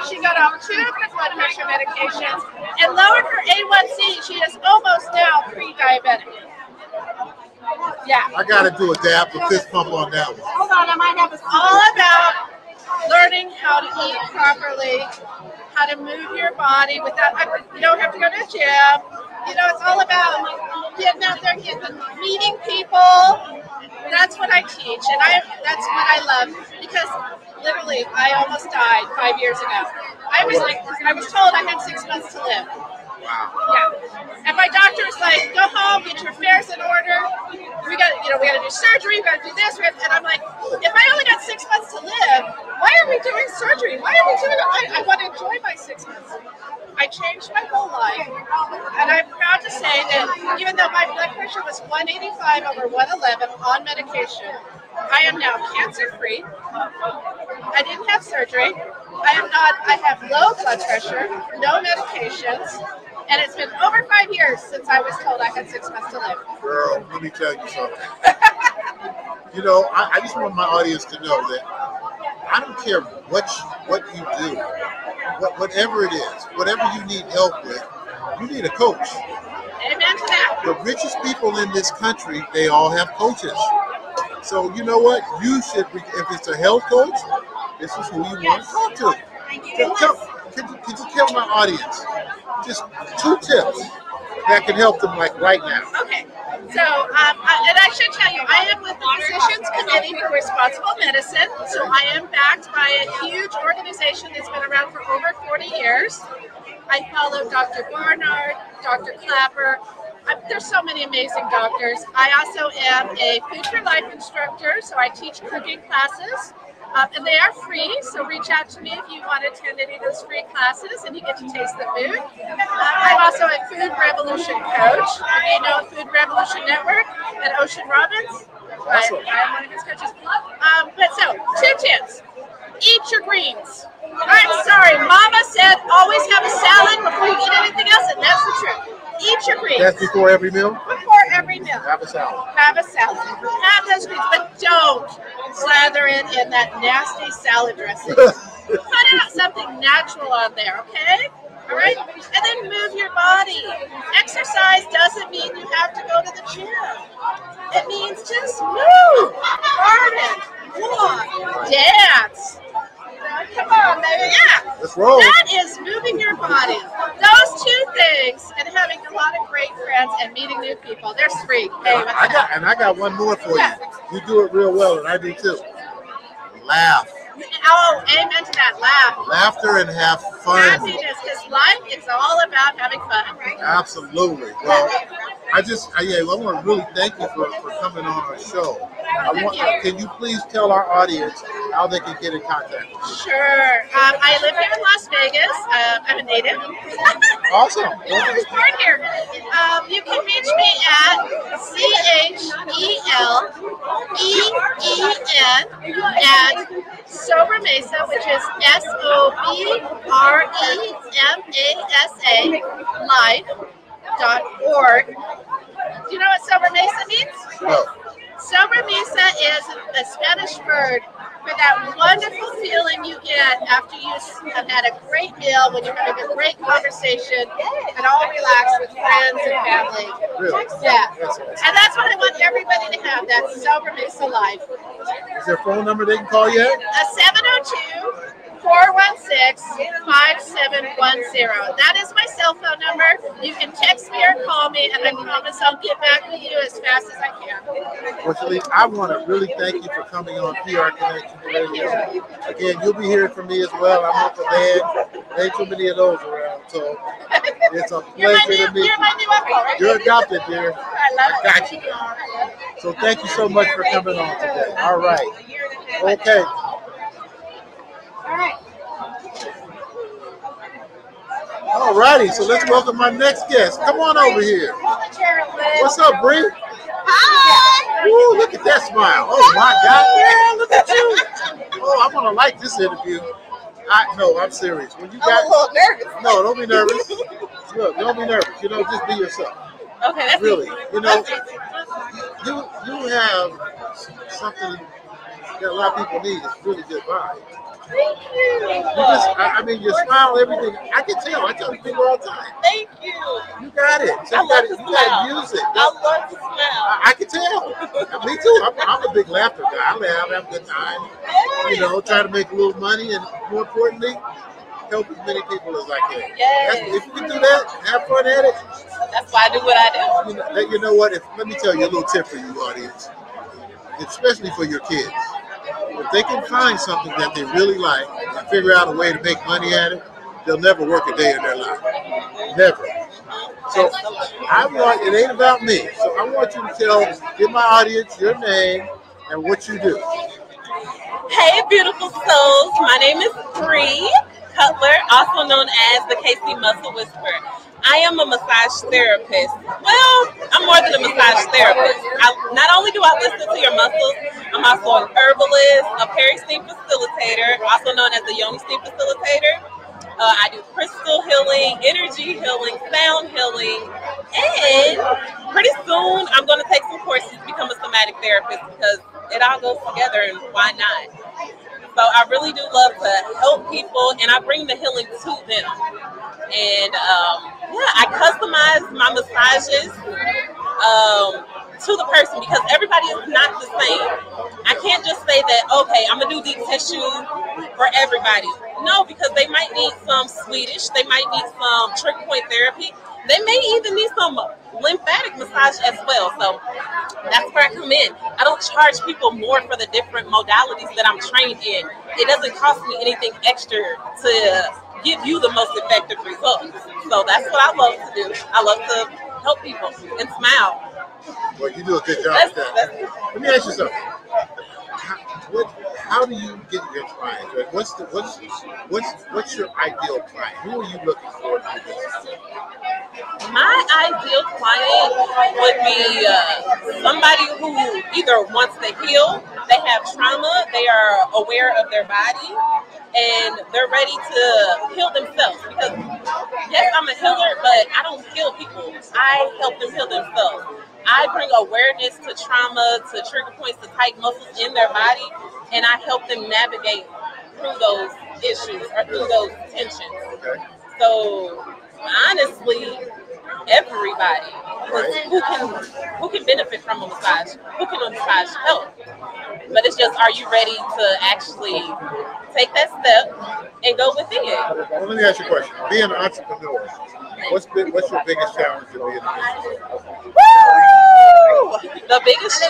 she got off 2 of her blood pressure medications and lowered her A1C. She is almost now pre-diabetic. Yeah. I got to do a dab, a fist pump on that one. Hold on, I might have all about learning how to eat properly, how to move your body without, you don't have to go to the gym, it's all about getting out there, meeting people. That's what I teach, and that's what I love, because literally I almost died 5 years ago. I was told I had 6 months to live. Wow. Yeah. And my doctor was like, go home, get your affairs in order. We got to do surgery. We got to do this. And I'm like, if I only got 6 months to live, why are we doing surgery? Why are we doing it? I want to enjoy my 6 months. I changed my whole life, and I'm proud to say that even though my blood pressure was 185 over 111 on medication, I am now cancer-free. I didn't have surgery. I have low blood pressure, no medications, and it's been over 5 years since I was told I had 6 months to live. Girl, let me tell you something. I just want my audience to know that I don't care what you do, whatever it is, whatever you need help with, you need a coach. Amen to that. The richest people in this country, they all have coaches. So you know what? You should, if it's a health coach, this is who you want to talk to. Could you tell my audience just 2 tips that can help them, like right now? Okay. So, and I should tell you, I am with the Physicians Committee for Responsible Medicine. So I am backed by a huge organization that's been around for over 40 years. I follow Dr. Barnard, Dr. Clapper. There's so many amazing doctors. I also am a Food for Life instructor, so I teach cooking classes. And they are free, so reach out to me if you want to attend any of those free classes and you get to taste the food. I'm also a Food Revolution coach. You know Food Revolution Network at Ocean Robbins. Awesome. I'm one of his coaches. But so, 2 tips. Eat your greens. I'm sorry, Mama said always have a salad before you eat anything else, and that's the truth. Eat your greens. That's before every meal? Before every meal. Have a salad. Have a salad. Have those greens, but don't slather it in that nasty salad dressing. Put out something natural on there, okay? All right? And then move your body. Exercise doesn't mean you have to go to the gym. It means just move. Garden, walk, dance. Come on, baby. Yeah. Let's roll. That is moving your body. Those 2 things and having a lot of great friends and meeting new people. They're free. Hey, I got one more for you. You do it real well, and I do too. Laugh. Oh, amen to that. Laugh. Laughter and have fun. Happiness, because life is all about having fun. Absolutely. Well, I want to really thank you for coming on our show. Can you please tell our audience how they can get in contact with you? Sure. I live here in Las Vegas. I'm a native. Awesome. I was born here. You can reach me at CHELEEN at Sober Mesa, which is SOBREMASA live.org. Do you know what Sober Mesa means? No. Sober Mesa is a Spanish word for that wonderful feeling you get after you have had a great meal, when you're having a great conversation, and all relaxed with friends and family. Really? Yeah. And that's what I want everybody to have, that Sober Mesa life. Is there a phone number they can call you at? 702-416-5710. That is my cell phone number. You can text me or call me, and I promise I'll get back with you as fast as I can. Well, Shalene, I want to really thank you for coming on PR Connection Radio. Again, you'll be hearing from me as well. I'm Uncle Dan. There ain't too many of those around, so it's a pleasure to meet you. You're my new uncle, right? You're adopted, dear. I love it. Got you. So thank you so much for coming on today. All right. Okay. All right. All righty. So let's welcome our next guest. Come on over here. What's up, Bree? Hi. Ooh, look at that smile. Oh my God, man, look at you. Oh, I'm gonna like this interview. No, I'm serious. When you got, I'm a little nervous. No, don't be nervous. Look, don't be nervous. Just be yourself. Okay, that's really. easy. You have something that a lot of people need. It's really good vibe. Thank you. Your smile, everything. I can tell. I tell people all the time. Thank you. You got it. So you got to use it. I love to smile. I can tell. Me too. I'm a big laughter guy. I laugh, have a good time. Try to make a little money, and more importantly, help as many people as I can. Yes. If you can do that, have fun at it. That's why I do what I do. You know what? Let me tell you a little tip for you, audience, especially for your kids. If they can find something that they really like and figure out a way to make money at it, they'll never work a day in their life. Never. So it ain't about me. So I want you to give my audience your name and what you do. Hey, beautiful souls. My name is Bree Cutler, also known as the KC Muscle Whisperer. I am a massage therapist. Well, I'm more than a massage therapist. Not only do I listen to your muscles, I'm also an herbalist, a peri-steam facilitator, also known as the Yoni Steam Facilitator. I do crystal healing, energy healing, sound healing, and pretty soon I'm going to take some courses to become a somatic therapist because it all goes together, and why not? So I really do love to help people, and I bring the healing to them. And I customize my massages to the person because everybody is not the same. I can't just say that, okay, I'm going to do deep tissue for everybody. No, because they might need some Swedish, they might need some trick point therapy, they may even need some lymphatic massage as well. So that's where I come in. I don't charge people more for the different modalities that I'm trained in. It doesn't cost me anything extra to give you the most effective results. So that's what I love to do. I love to help people and smile. Well, you do a good job with that. Let me ask you something. How do you get your clients? Right? What's your ideal client? Who are you looking for in your business? My ideal client would be somebody who either wants to heal, they have trauma, they are aware of their body, and they're ready to heal themselves. Because yes, I'm a healer, but I don't heal people. I help them heal themselves. I bring awareness to trauma, to trigger points, to tight muscles in their body, and I help them navigate through those issues or through those tensions. So honestly, everybody who can benefit from a massage, who can a massage help. But it's just, are you ready to actually take that step and go within it? Well, let me ask you a question. Being an entrepreneur, what's your biggest challenge in being an entrepreneur? Woo! The biggest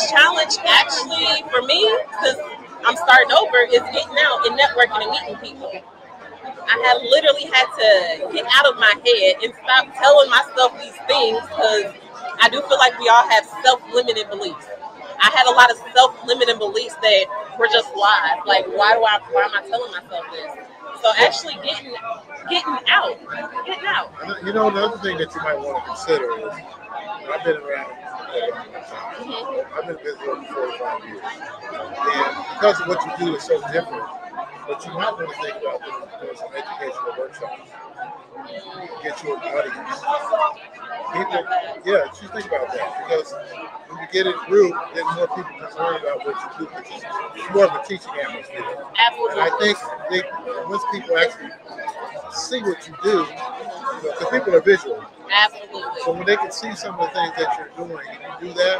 challenge actually for me, since I'm starting over, is getting out and networking and meeting people. I have literally had to get out of my head and stop telling myself these things because I do feel like we all have self-limiting beliefs. I had a lot of self-limiting beliefs that were just lies. Like, why am I telling myself this? So actually getting out. You know, the other thing that you might want to consider is, I've been around I've been in business for 45 years. And because of what you do is so different, but you might want to think about doing some educational workshops. Get your audience. Just think about that. Because when you get in group, then more people can learn about what you do. It's more of a teaching atmosphere. Absolutely. And I think once people actually see what you do, because people are visual. Absolutely. So when they can see some of the things that you're doing and you do that,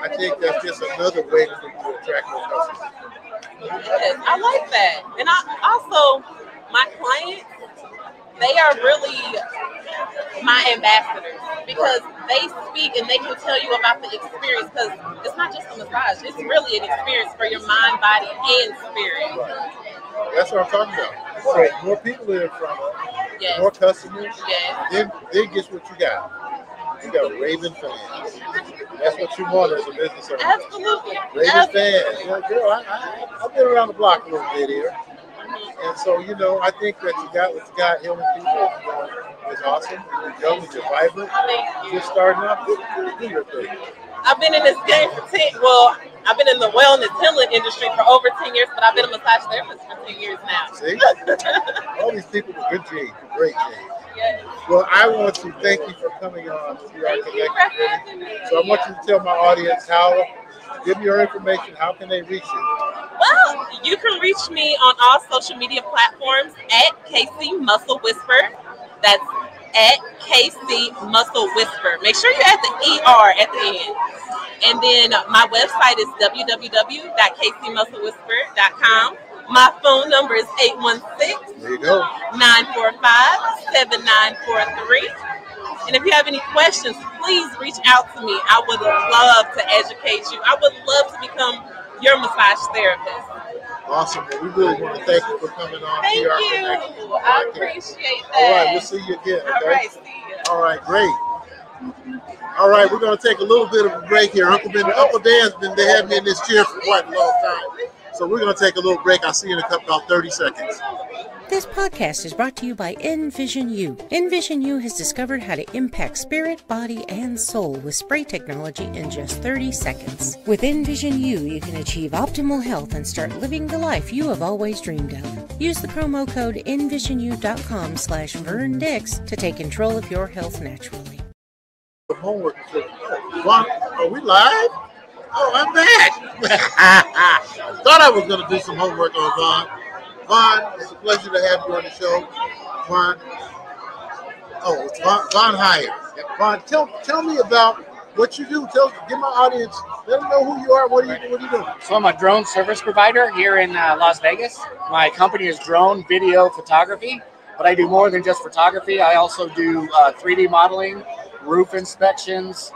I think that's just another way to attract more customers. Yes, I like that. And I also, my clients, they are really my ambassadors because they speak and they can tell you about the experience, because it's not just a massage, it's really an experience for your mind, body, and spirit. Right. That's what I'm talking about. So more people in front of yes. more customers, yes. then guess what you got? You got raving fans. That's what you want as a business owner. Absolutely. Raving fans. You know, girl, I've been around the block a little bit here. And so, you know, I think that you got what you got. Healing people is awesome. You're young and you're vibrant. You're starting up. Do your thing. I've been in this game for I've been in the wellness healing industry for over 10 years, but I've been a massage therapist for 10 years now. See? All these people with good genes, great genes. Yes. Well, I want to thank you for coming on to PR Connection. So I want you to tell my audience give me your information. How can they reach you? Well, you can reach me on all social media platforms at KC Muscle Whisper. That's at KC Muscle Whisper. Make sure you add the ER at the end. And then my website is www.kcmusclewhisper.com. My phone number is 816 There you go. 945-7943. And if you have any questions, please reach out to me. I would love to educate you. I would love to become your massage therapist. Awesome. Well, we really want to thank you for coming on. Thank PR you. Connections I podcast. appreciate that. All right, we'll see you again. Okay? All right, see you. All right, great. All right, we're going to take a little bit of a break here. Uncle Dan's they had me in this chair for quite a long time. So we're going to take a little break. I'll see you in about 30 seconds. This podcast is brought to you by Envision U. Envision U has discovered how to impact spirit, body, and soul with spray technology in just 30 seconds. With Envision U, you can achieve optimal health and start living the life you have always dreamed of. Use the promo code envisionu.com/VernDix to take control of your health naturally. Homework. Vaughn, are we live? Oh, I'm back. I thought I was going to do some homework on Vaughn. Vaughn, it's a pleasure to have you on the show. Vaughn, it's Vaughn Hire. Vaun, tell me about what you do. Give my audience, let them know who you are. What are you doing? So I'm a drone service provider here in Las Vegas. My company is Drone Video Photography, but I do more than just photography. I also do 3D modeling, roof inspections.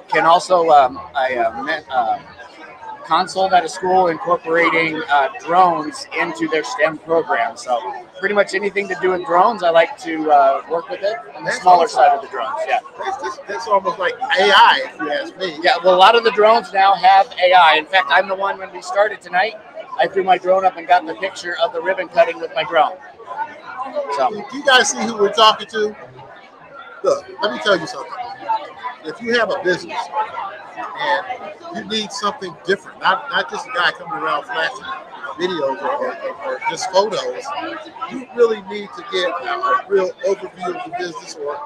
Can also consult at a school incorporating drones into their STEM program. So pretty much anything to do with drones, I like to work with it on the smaller side of the drones. Yeah, that's almost like AI, if you ask me. Yeah, well, a lot of the drones now have AI. In fact, I'm the one when we started tonight. I threw my drone up and got the picture of the ribbon cutting with my drone. So, do you guys see who we're talking to? Look, let me tell you something. If you have a business and you need something different, not just a guy coming around flashing videos or just photos, you really need to get a real overview of the business, or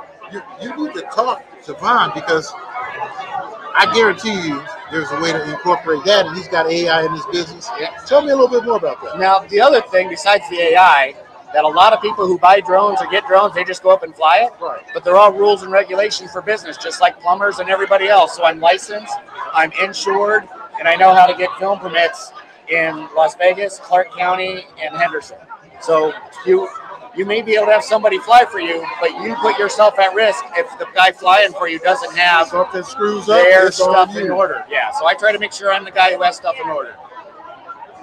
you need to talk to Vaughn, because I guarantee you there's a way to incorporate that, and he's got AI in his business. Yeah. Tell me a little bit more about that. Now, the other thing besides the AI, that a lot of people who buy drones or get drones, they just go up and fly it. Right. But there are rules and regulations for business, just like plumbers and everybody else. So I'm licensed, I'm insured, and I know how to get film permits in Las Vegas, Clark County, and Henderson. So you may be able to have somebody fly for you, but you put yourself at risk if the guy flying for you doesn't have something screws up, their stuff in order. Yeah, so I try to make sure I'm the guy who has stuff in order.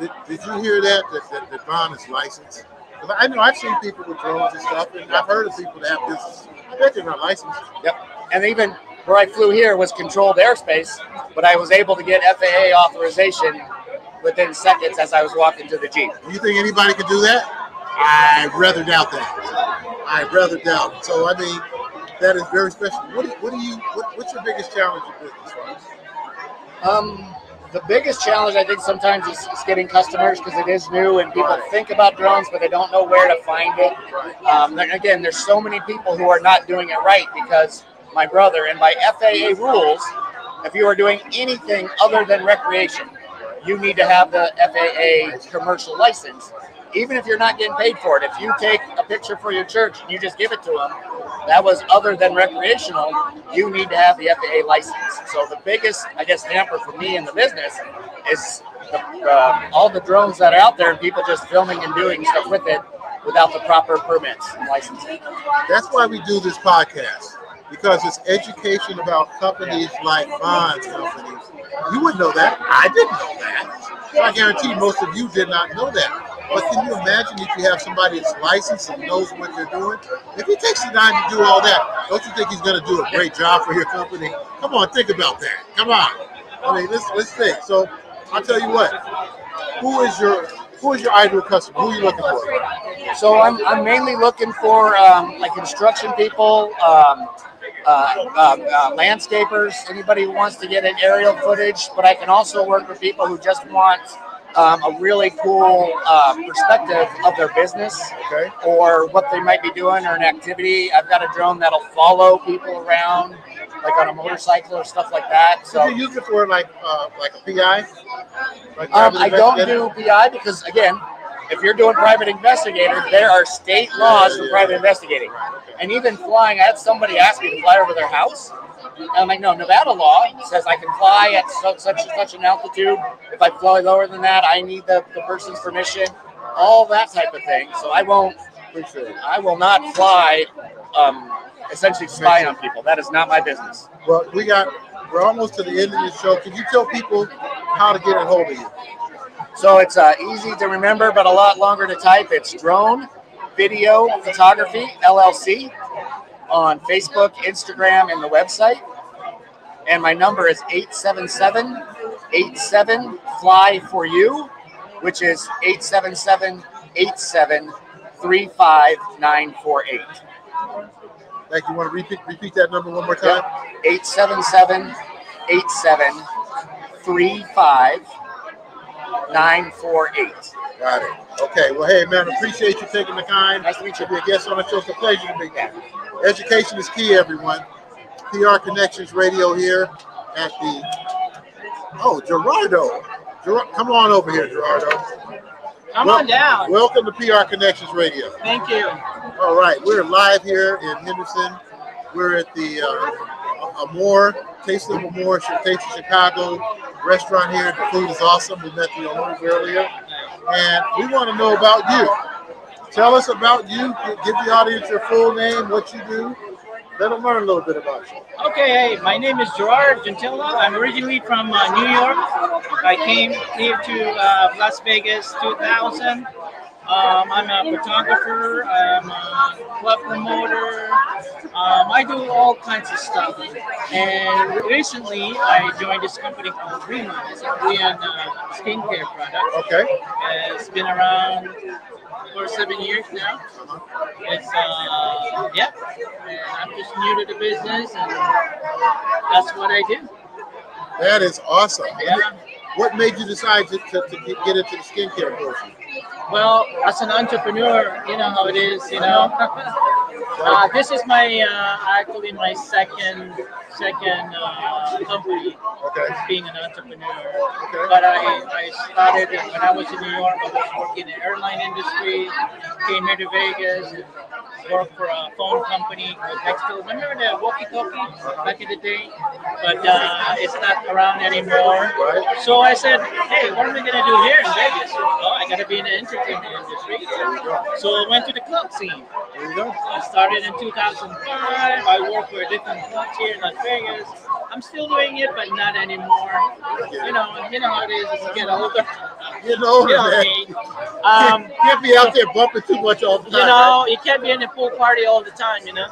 Did you hear that Vaughn is licensed? Because I know I've seen people with drones and stuff, and I've heard of people that have businesses. I bet they're not licensed. Yep. And even where I flew here was controlled airspace, but I was able to get FAA authorization within seconds as I was walking to the Jeep. Do you think anybody could do that? I rather doubt that. I rather doubt it. So, I mean, that is very special. What's your biggest challenge in business, right? The biggest challenge, I think, sometimes is getting customers, because it is new and people think about drones, but they don't know where to find it. Again, there's so many people who are not doing it right, because my brother, and by FAA rules, if you are doing anything other than recreation, you need to have the FAA commercial license, even if you're not getting paid for it. If you take a picture for your church and you just give it to them, that was other than recreational, you need to have the FAA license. So the biggest, I guess, hamper for me in the business is all the drones that are out there and people just filming and doing stuff with it without the proper permits and licensing. That's why we do this podcast, because it's education about companies like Vaughn's companies. You wouldn't know that. I didn't know that. So I guarantee most of you did not know that. But can you imagine if you have somebody that's licensed and knows what they're doing? If he takes the time to do all that, don't you think he's going to do a great job for your company? Come on, think about that. Come on. I mean, let's think. So I'll tell you what. Who is your ideal customer? Who are you looking for? So I'm mainly looking for like construction people, landscapers, anybody who wants to get an aerial footage. But I can also work with people who just want a really cool perspective of their business, okay, or what they might be doing, or an activity. I've got a drone that'll follow people around, like on a motorcycle or stuff like that. So do you use it for like a PI? Like I don't do PI because, again, if you're doing private investigator, there are state laws for private investigating. And even flying, I had somebody ask me to fly over their house, I'm like, no, Nevada law says I can fly at such and such an altitude. If I fly lower than that, I need the person's permission, all that type of thing. So I will not fly, essentially spy on people. That is not my business. Well, we're almost to the end of this show. Can you tell people how to get a hold of you? So it's easy to remember, but a lot longer to type. It's Drone Video Photography LLC on Facebook, Instagram, and the website. And my number is 877-87-FLY-FOR-YOU, which is 877-87-35948. Like, you want to repeat that number one more time? Yep. 877-87-35948. Got it. Okay. Well, hey, man, appreciate you taking the time. Nice to meet you. Be a guest on the show. It's a pleasure to meet you. Education is key, everyone. PR Connections Radio here at the, Gerardo. Come on over here, Gerardo. Come on down. Welcome to PR Connections Radio. Thank you. All right. We're live here in Henderson. We're at the Amore, Taste of Amore, Taste of Chicago restaurant here. The food is awesome. We met the owners earlier. And we want to know about you. Tell us about you. Give the audience your full name, what you do. Let them learn a little bit about you. Okay, hey, my name is Gerard Gentilla. I'm originally from New York. I came here to Las Vegas 2000. I'm a photographer. I'm a club promoter. I do all kinds of stuff. And recently, I joined this company called Rima. It's a Korean skincare product. Okay. It's been around for 7 years now. It's and I'm just new to the business, and that's what I do. That is awesome. Yeah. What made you decide to get into the skincare portion? Well, as an entrepreneur, you know how it is, you know. This is my actually my second company. Okay. Being an entrepreneur. Okay. But I started when I was in New York. I was working in the airline industry. Came here to Vegas and worked for a phone company called Nextel. Remember the walkie-talkie back in the day? But it's not around anymore. Right. So I said, hey, what am I gonna do here in Vegas? Well, I gotta be in the entertainment industry. So I went to the club scene. There you go. I started in 2005. I worked for different clubs here in Las Vegas. I'm still doing it, but not anymore. You know how it is as you get older. Getting older, man. Can't be out there bumping too much all the time. You know, you can't be in the pool party all the time. You know.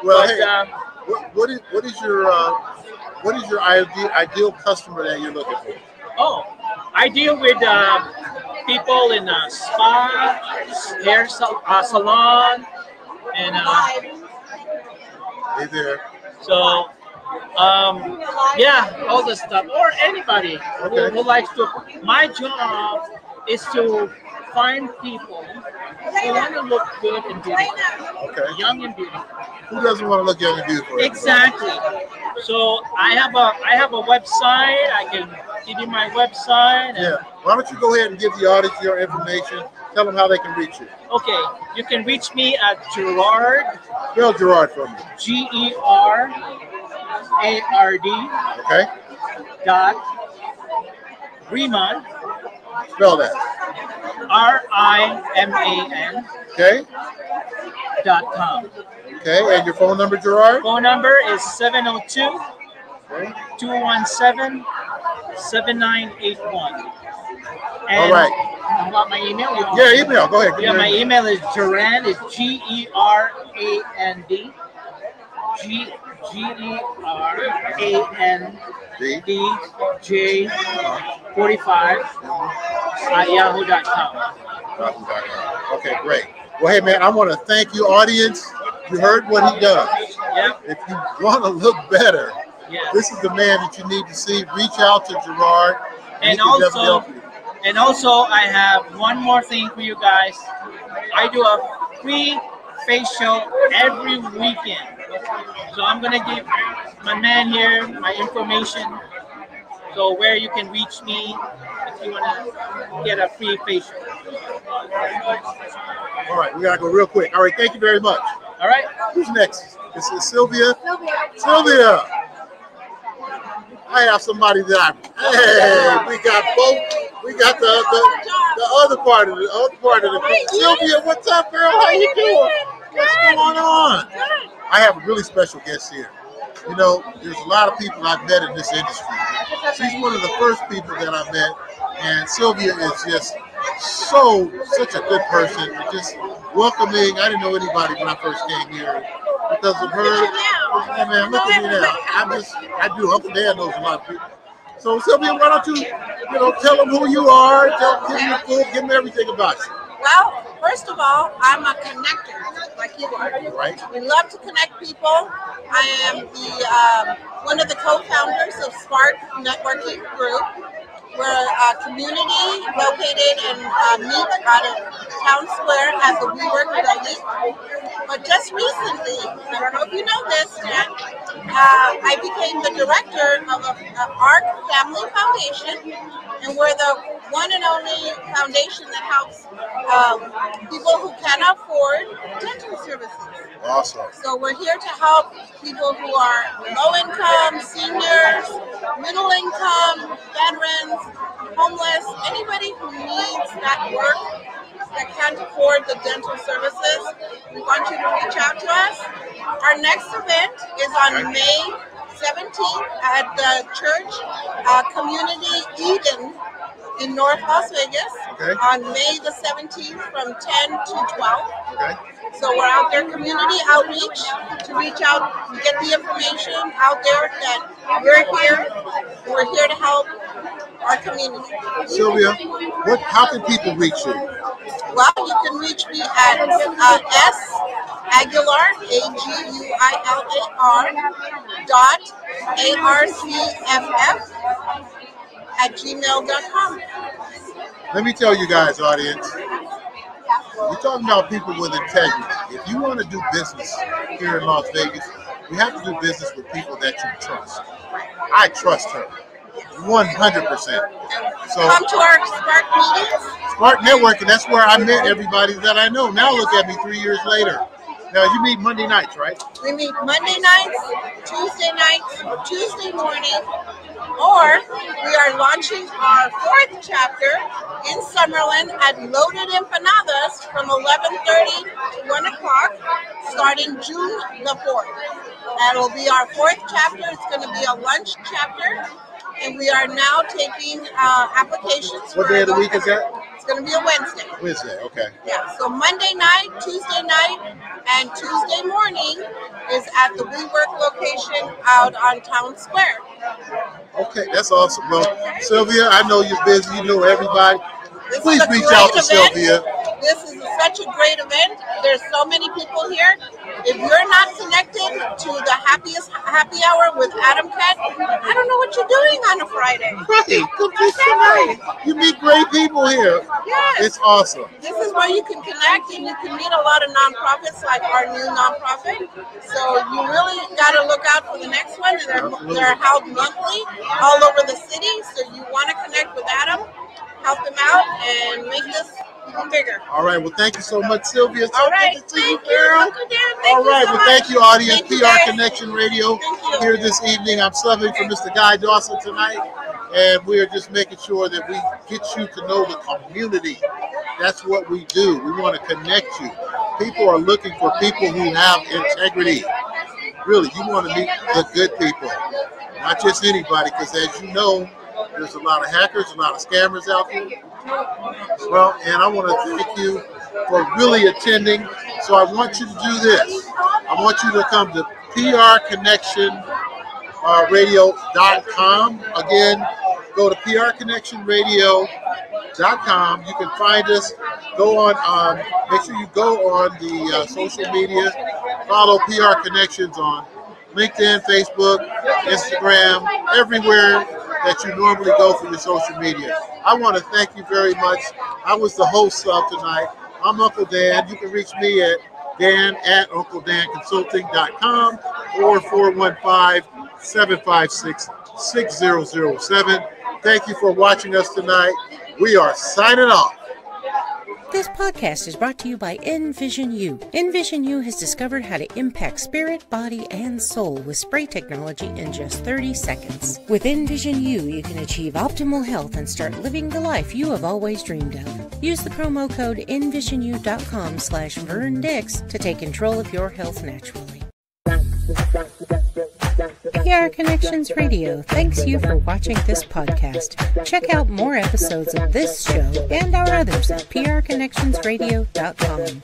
Well, but, hey, what is your ideal customer that you're looking for? Oh, I deal with people in spa, hair salon, and hey there. So, all this stuff, or anybody who likes to. My job is to find people who want to look good and beautiful. Okay. Young and beautiful. Who doesn't want to look young and beautiful? Exactly. So I have a website. I can give you my website. Yeah. Why don't you go ahead and give the audience your information? Tell them how they can reach you. Okay. You can reach me at Gerard. Spell Gerard for me. GERARD. Okay. Riemann. Spell that. RIMAN. Okay. .com. Okay, and your phone number, Gerard? Phone number is 702-217-7981. And all right. You want my email? Yeah, email. Go ahead. Yeah, my email is Gerand. It's GERAND. GERANDJ45 at yahoo.com. Okay, great. Well, hey, man, I want to thank you, audience. You heard what he does. Yep. If you want to look better, this is the man that you need to see. Reach out to Gerard. And also, I have one more thing for you guys. I do a free facial every weekend. So I'm going to give my man here my information. So where you can reach me if you want to get a free facial. All right, we got to go real quick. All right, thank you very much. All right. Who's next? This is Sylvia. Sylvia. I have somebody that we got both. We got the other part of the group. Sylvia, what's up, girl? How you doing? What's going on? I have a really special guest here. You know, there's a lot of people I've met in this industry. She's one of the first people that I met, and Sylvia is just such a good person, just welcoming. I didn't know anybody when I first came here because of her. Yeah, man, look at me now. I do. Uncle Dan knows a lot of people. So Sylvia, why don't you tell them who you are, give them everything about you. Well, first of all, I'm a connector, like you are. Right. We love to connect people. I am one of the co-founders of Spark Networking Group. We're a community located in meet out of Town Square at the WeWork building. But just recently, I don't know if you know this yet, I became the director of ARC Family Foundation, and we're the one and only foundation that helps people who cannot afford dental services. Awesome. So we're here to help people who are low income, seniors, middle income, veterans, homeless, anybody who needs that work that can't afford the dental services. We want you to reach out to us. Our next event is on May 17th at the church Community Eden in North Las Vegas. Okay. On May the 17th from 10 to 12. Okay. So we're out there, community outreach, to reach out, get the information out there that we're here. We're here to help our community. Sylvia, how can people reach you? Well, you can reach me at S Aguilar, AGUILAR .ARCFF @gmail.com. Let me tell you guys, audience, we're talking about people with integrity. If you want to do business here in Las Vegas, you have to do business with people that you trust. I trust her 100%. So come to our Spark meetings. Spark Networking, that's where I met everybody that I know. Now look at me 3 years later. Now you meet Monday nights, right? We meet Monday nights, Tuesday morning, or we are launching our 4th chapter in Summerlin at Loaded Empanadas from 11:30 to 1 o'clock, starting June the 4th. That'll be our 4th chapter. It's going to be a lunch chapter, and we are now taking applications. What day of the week is that? It's going to be a Wednesday. Wednesday, okay. Yeah, so Monday night, Tuesday night, and Tuesday morning is at the WeWork location out on Town Square. Okay, that's awesome. Well, Sylvia, I know you're busy. You know everybody. This Please is a reach great out to event. Sylvia. This is such a great event. There's so many people here. If you're not connected to the happy hour with Adam Cat, I don't know what you're doing on a Friday. Right, come to tonight. You meet great people here. Yes. It's awesome. This is where you can connect and you can meet a lot of nonprofits like our new nonprofit. So you really got to look out for the next one. They're held monthly all over the city. So you want to connect with Adam, help him out, and make this even bigger. All right. Well, thank you so much, Sylvia. All right. Good to see you, girl. All right. Well, thank you, audience. PR Connection Radio here this evening. I'm subbing for Mr. Guy Dawson tonight, and we are just making sure that we get you to know the community. That's what we do. We want to connect you. People are looking for people who have integrity. Really, you want to meet the good people, not just anybody, because as you know, there's a lot of hackers, a lot of scammers out there. Well, and I want to thank you for really attending. So I want you to do this. I want you to come to prconnectionradio.com. Again, go to prconnectionradio.com. You can find us. Go on. Make sure you go on the social media. Follow PR Connections on LinkedIn, Facebook, Instagram, everywhere that you normally go for your social media. I want to thank you very much. I was the host of tonight. I'm Uncle Dan. You can reach me at dan@uncledanconsulting.com or 415-756-6007. Thank you for watching us tonight. We are signing off. This podcast is brought to you by Envision U. Envision U has discovered how to impact spirit, body, and soul with spray technology in just 30 seconds. With Envision U, you can achieve optimal health and start living the life you have always dreamed of. Use the promo code EnvisionU.com/VernDix to take control of your health naturally. PR Connections Radio thanks you for watching this podcast. Check out more episodes of this show and our others at prconnectionsradio.com.